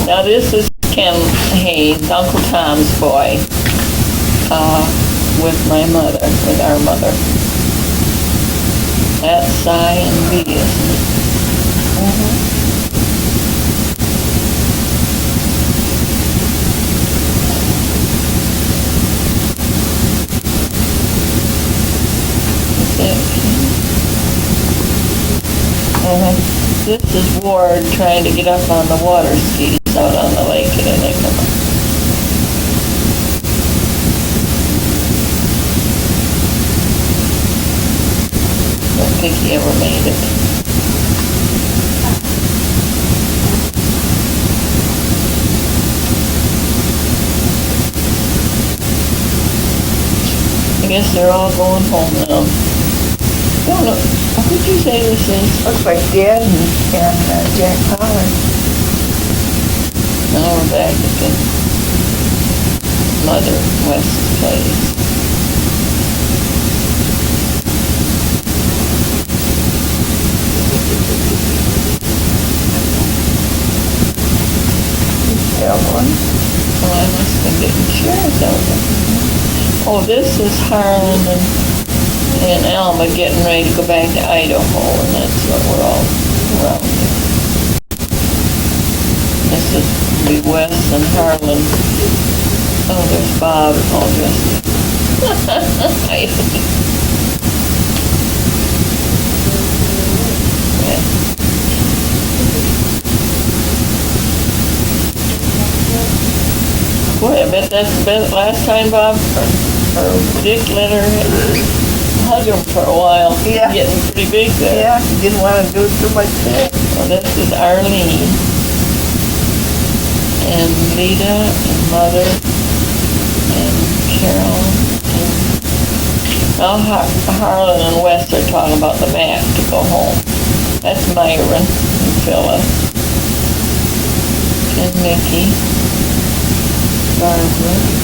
Now this is Ken Haynes, Uncle Tom's boy, with my mother, with our mother. That's Cy and B, isn't it? This is Ward trying to get up on the water skis out on the lake at Enigma. Don't think he ever made it. I guess they're all going home now. Don't know. What did you say this is? Looks like Dad and Jack Pollard. Now we're back at the Mother West place. didn't share something. Oh, this is Harlan and Alma getting ready to go back to Idaho, and that's what we're all around here. This is be Wes and Harlan. Oh, there's Bob all dressed up. Boy, I bet that's the last time Bob or Dick let her hug him for a while. Yeah. Getting pretty big there. Yeah, he didn't want to do too much there. Well, this is Arlene and Lita and Mother and Carol. Now Harlan and Wes are talking about the map to go home. That's Myron and Phyllis and Mickey, Barbara.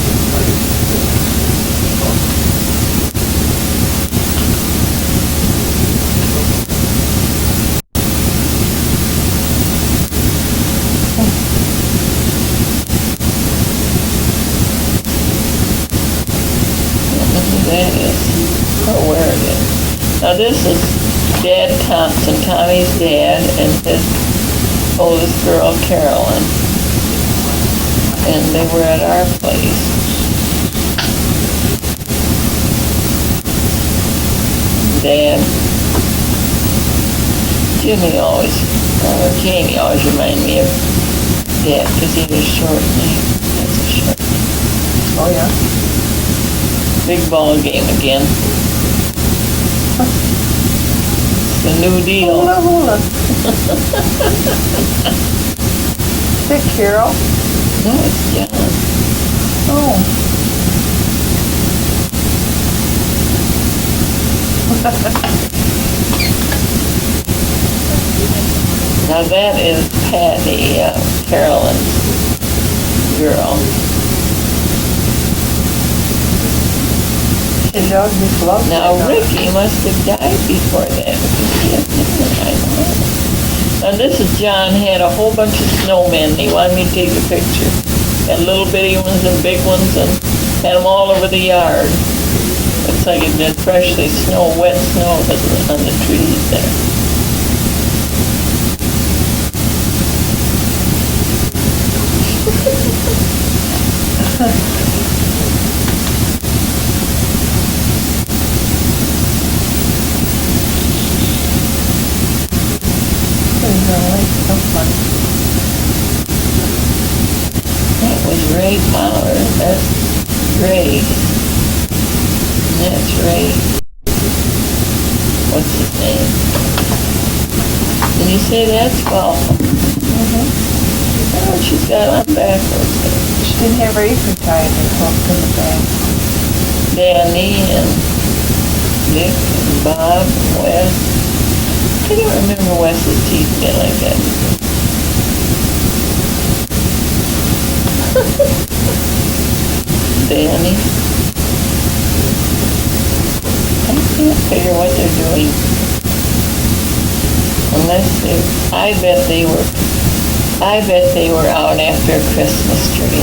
That is, or where it is. Now this is Dad Thompson, Tommy's dad, and his oldest girl, Carolyn. And they were at our place. Dad, Jamie always reminded me of Dad, because he was short name. That's a short name. Oh, yeah. Big ball game again. The new deal. Hula hula. Is that Carol? No, it's John. Oh. Now that is Patty, Carolyn's girl. His dog just loves Now that dog. Ricky must have died before that because he had I don't know. Now this is John had a whole bunch of snowmen. He wanted me to take a picture. Had little bitty ones and big ones and had them all over the yard. Looks like it did freshly wet snow on the trees there. So funny. That was Ray Fowler. That's Ray. And that's Ray. What's his name? And you say that's Welcome. Oh, she's got on backwards there. She didn't have her apron tied and hooked in the back. Danny and Nick and Bob and Wes. I don't remember Wes's teeth being like that. Danny. I can't figure what they're doing. I bet they were out after a Christmas tree.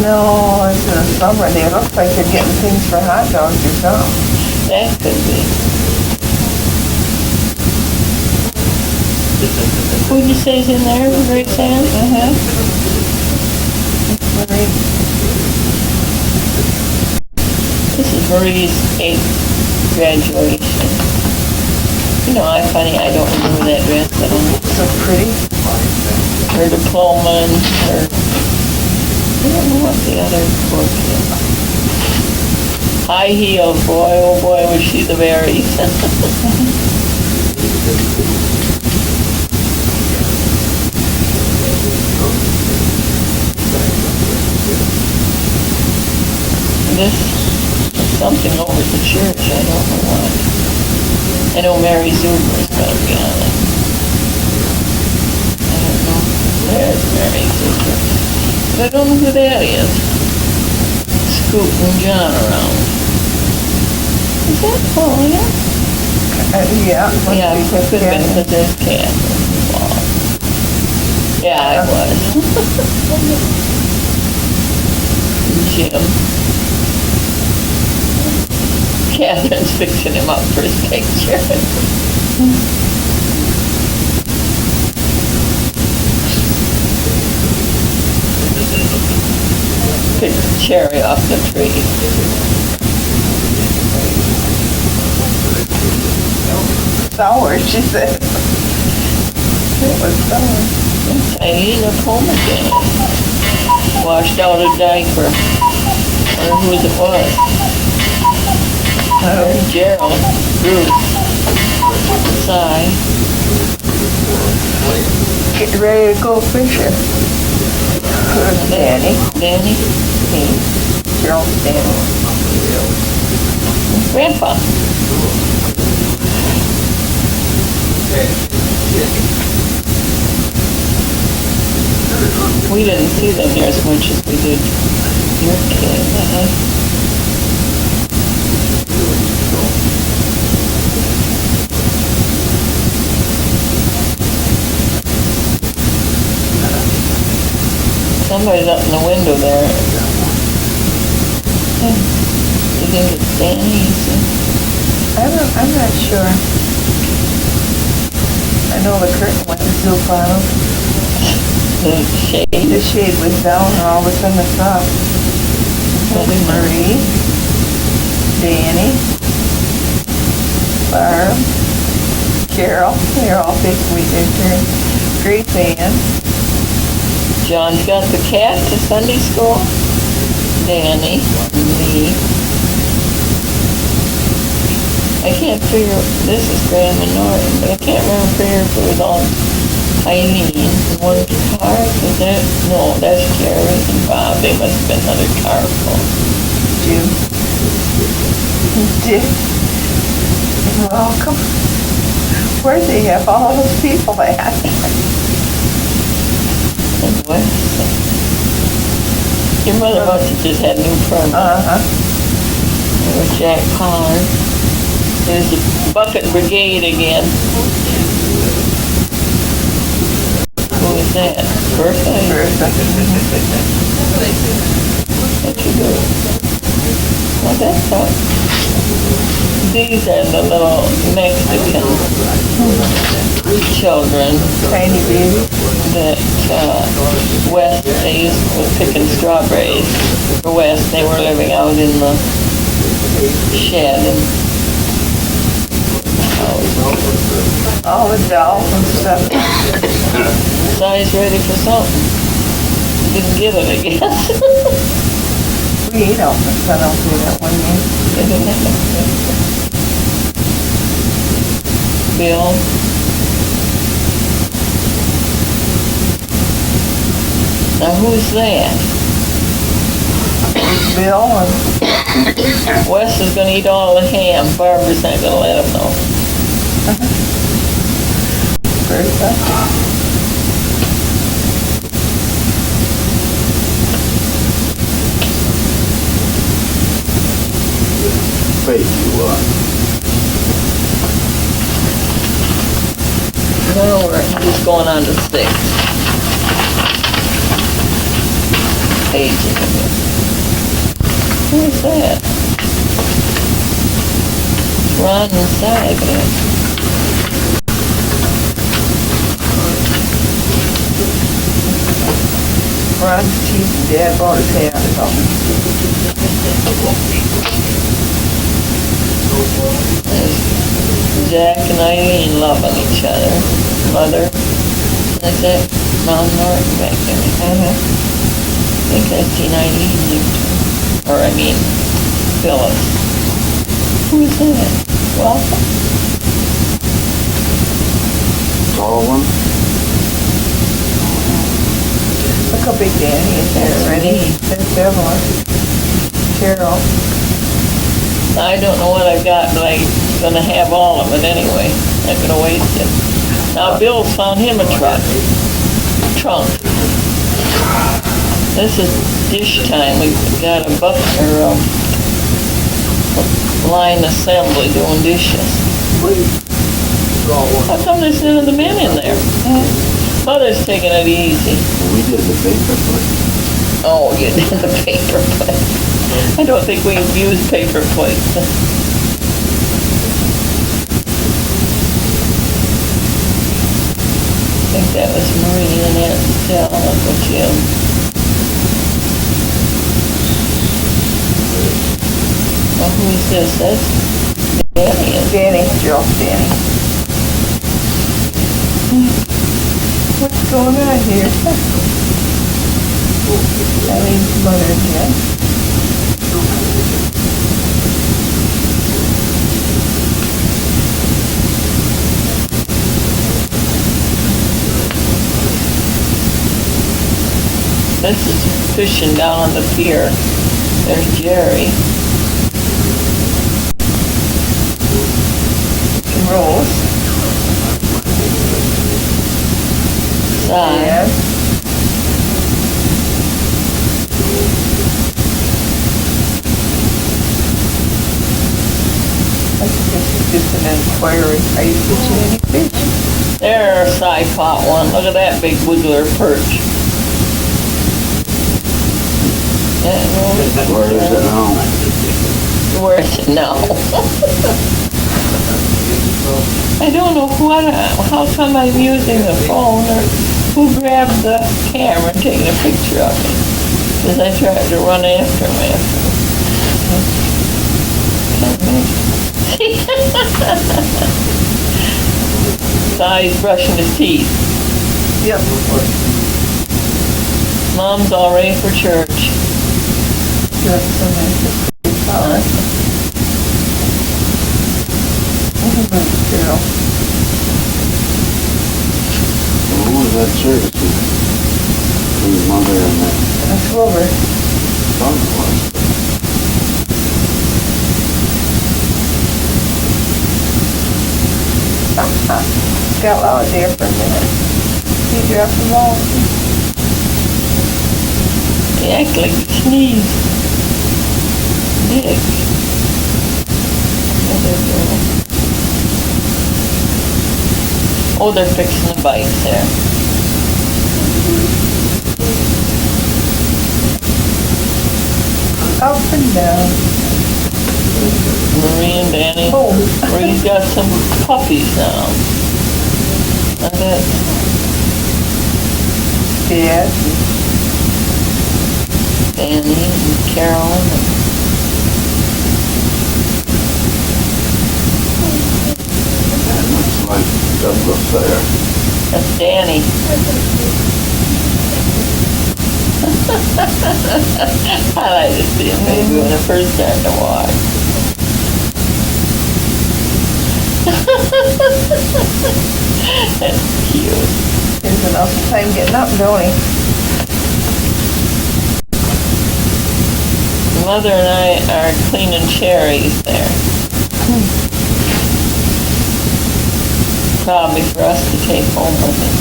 No, it's in the summer. They look like they're getting things for hot dogs or something. That could be. Who'd you say's in there? Great Sam? This is Marie's 8th graduation. You know, I don't remember that dress at all. So pretty. Her diploma and her, I don't know what the other book is. High heels, boy, oh boy, was she the berries. This is something over at the church, I don't know what. I know Mary Zuber is going to be on it. I don't know. There's Mary Zuber. But I don't know who that is. Scooting John around. Is that Paulina? Yeah. Yeah, it could have been because there's Catherine involved. Yeah, it was. Jim. Catherine's fixing him up for his picture. Pick the cherry off the tree. Sour, she said. It was sour. Tiny Nicole again. Washed out a diaper. I wonder whose it was. Gerald. Bruce. Cy. Getting ready to go fishing. Danny. Danny. Me. Gerald, Danny. Grandpa. We didn't see them here as much as we did your kid. Somebody's up in the window there. You think it's Danny? I'm not sure. I know the curtain went zoop on him. The shade. The shade was down and all of a sudden it's up. Marie, Danny, Barb, Carol, they're all fixing me their turn. Grace Ann, John's got the cat to Sunday school. Danny, me. I can't figure, this is Grandma Norton, but I can't remember if it was on Eileen in one car. Is that, no, that's Jerry and Bob. They must have been another car full. Jim, Dick, and welcome. Where'd they have all those people at? And West. Your mother must have just had new permit. There was Jack Pollard. There's the Bucket Brigade again. Who is that? Bertha? That's your girl. Well, that's all. These are the little Mexican children Tiny baby. that West, they was picking strawberries for West. They were living out in the shed and All the dolls and stuff. Si's ready for something. Didn't get it, I guess. We ate out in the sun out there that one year. Bill. Now who's that? Bill and Wes is gonna eat all the ham. Barbara's not gonna let him know. Bertha. Fake you are. No, we're just going on to 6. Page in here. Who is that? Ron and Cy, but Ron's teeth and Dad bought his hat or something. there's Jack and Eileen loving each other. Mother. That's it. Mom Norton back there. I think I've seen Eileen there. Or I mean, Phyllis. Who is that? Welcome. Tall one? Look how big Danny is there already. There's Evelyn. Carol. I don't know what I've got, but I'm gonna have all of it anyway. I'm not gonna waste it. Now Bill's found him a trunk. This is dish time. We got a line assembly doing dishes. How come there's none of the men in there? Mother's taking it easy. We did the paper, but Oh, you did the paper plate. I don't think we've used paper plates. I think that was Marie and Aunt Stella, Uncle Jim. Well, who is this? That's Danny. Danny, Jill's Danny. What's going on here? Eileen's mother again. This is fishing down on the pier. There's Jerry. And Rose. Son. Yeah. I think this is just an inquiry. Are you fishing any fish? There's Si caught one. Look at that big wiggler perch. Where is it now? Where is it now? I don't know how come I'm using the phone or who grabbed the camera and taking a picture of me. Because I tried to run after him Si's brushing his teeth. Yep. Mom's all ready for church. That's so nice. Huh? Girl. Who was that service? His mother and that That's Wilbur. son was. Got loud there for a minute. He dropped them all. He acts like he sneezed. Dick. What they're doing. Oh, they're fixing the bikes there. Up and down. Marie and Danny. Oh. Marie's got some puppies now. I bet. Dad. Danny and Carolyn. That looks like Douglas there. That's Danny. I like to see him maybe when I first started to walk. That's cute. There's enough time getting up, don't he? Mother and I are cleaning cherries there. Probably for us to take home with us.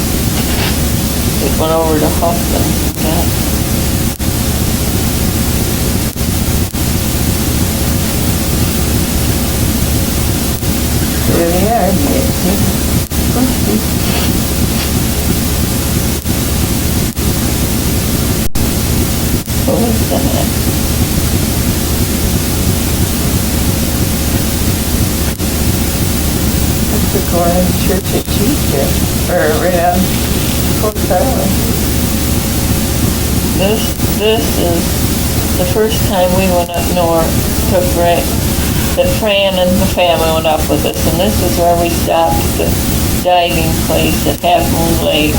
We went over to Huffman. Yeah. There they are. What was that? That's the going to church at Cheetah. Or right on Coast Island. This is the first time we went up north, that Fran and the family went up with us, and this is where we stopped at the diving place at Half Moon Lake.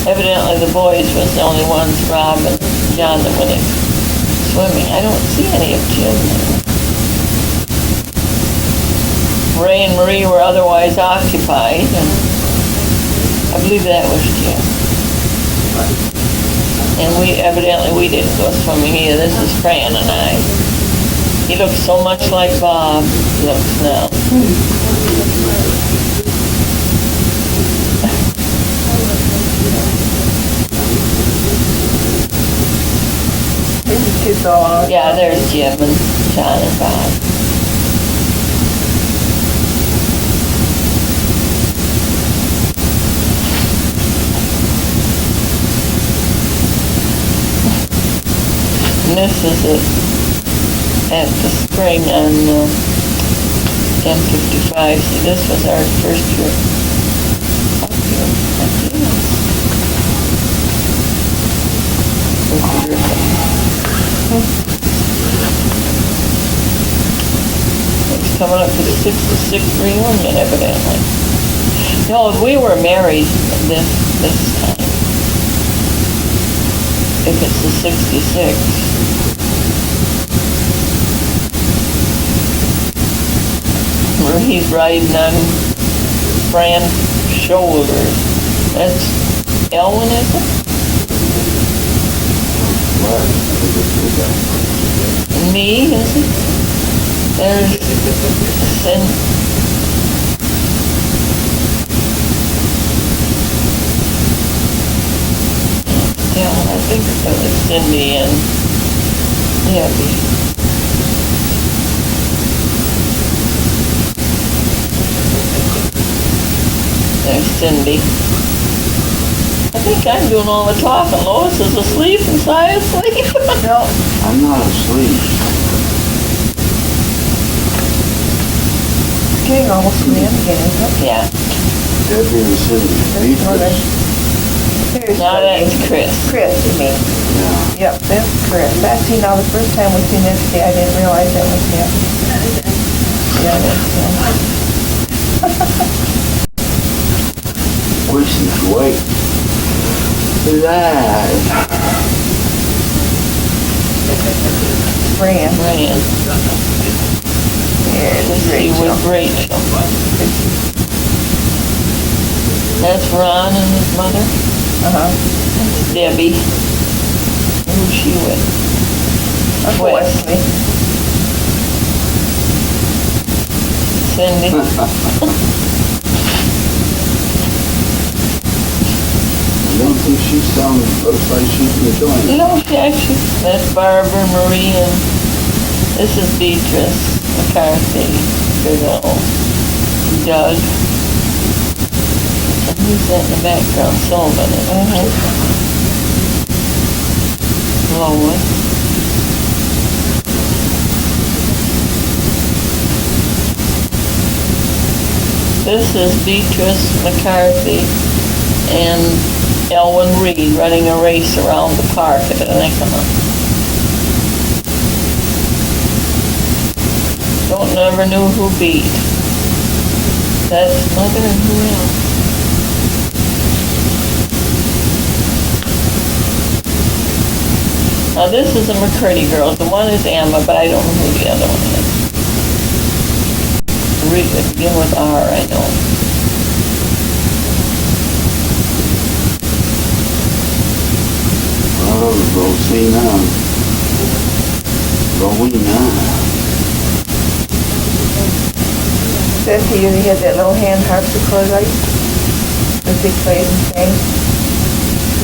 Evidently the boys was the only ones, Rob and John, that went in swimming. I don't see any of Jim there. Ray and Marie were otherwise occupied, and I believe that was Jim. And we didn't go swimming either. This is Fran and I. He looks so much like Bob looks now. There's the kids all out. Yeah, there's Jim and John and Bob. misses it at the spring on M55. See, this was our first trip up here. It's coming up to the 66th reunion, evidently. No, we were married this time. If it's the 66. Where he's riding on Fran's shoulders. That's Elwin, is it? Me, is it? There's yeah, I think it was Cindy and Debbie. There's Cindy. I think I'm doing all the talking. Lois is asleep and Cy is asleep. No, I'm not asleep. getting almost to the end again, isn't it? Yeah. Debbie and Cindy. There's another. There's Now that's Chris. Chris, you mean? Yeah. Yep, that's Chris. That's, you know, the first time we seen this day, I didn't realize that was him. Yeah, that's him. Wishes wait. Live. Fran. Ryan. There's Let's see Rachel. with Rachel. That's Ron and his mother. That's Debbie. Who's she with? Uncle Wesley. Cindy. I don't think looks like she's enjoying it. No, actually, that's Barbara, Marie, and this is Beatrice McCarthy. Big old Doug. And who's that in the background? Sullivan. Lois. This is Beatrice McCarthy and Elwin Reed running a race around the park at Anikama. Don't never knew who beat. That's Mother and who else? Now this is the McCurdy girls. The one is Emma, but I don't know who the other one is. Begin with R, I know. Oh, Rosina. Says he had that little hand harpsichord, right? That they played and sang.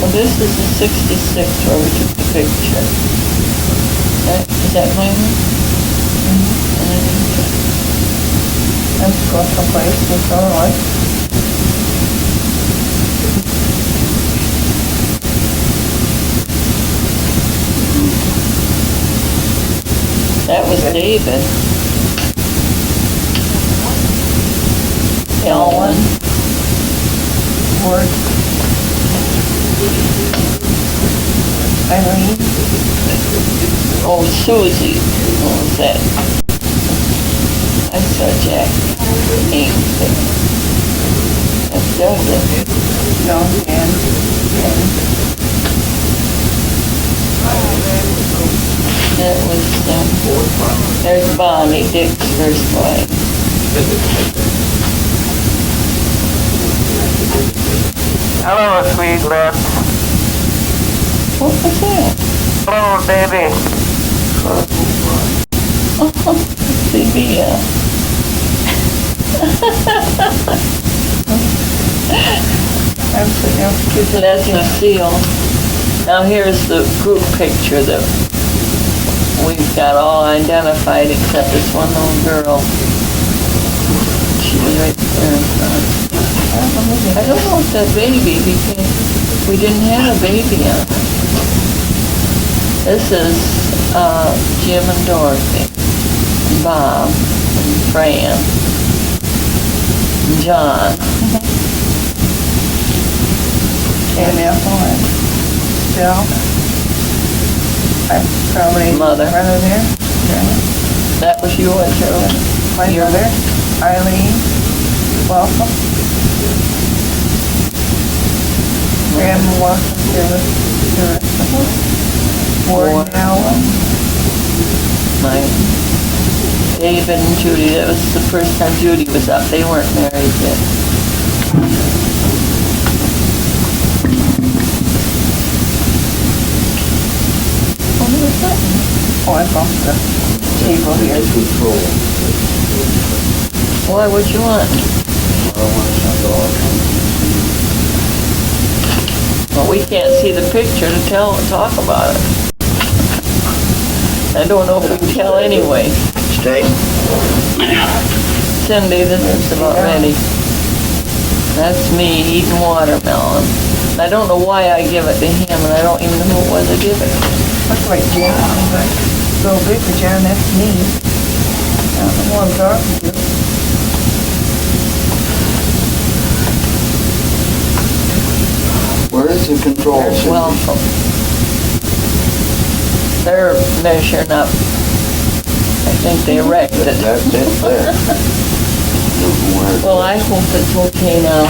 Well, this is the 66 where we took the picture. Is that my one? I'm just going someplace with someone. That was David. Ellen. Word. Irene. Oh, Susie. What was that? I saw Jack. That's Douglas. No, and That was, there's Bonnie, Dick's first wife. Hello, sweet lips. What was that? Hello, baby. CB, yeah. I'm sitting down for kids. That's Lucille. Now here's the group picture that we've got all identified except this one little girl. She was right there in front. I don't know if that baby became, we didn't have a baby on it. This is Jim and Dorothy, Bob, and Fran, and John. And Ethel and Bill. I'm probably Mother. brother there. That was you and Joe. My mother, Eileen, welcome. Grandma welcome to the rest of us. Ward and Alan. My David and Judy, that was the first time Judy was up. They weren't married yet. Oh, I bumped the table here. Why would you want? Well, we can't see the picture to talk about it. I don't know if we can tell anyway. Stay. Cindy, this is about ready. That's me eating watermelon. I don't know why I give it to him, and I don't even know who it was I give it to. Looks like Jan, but so big for Jan, that's me. I don't know who I'm talking to. Where is the control? There's Cindy? welcome. They're measuring up. I think they wrecked it. That's it there. Where- Well, I hope it's okay now.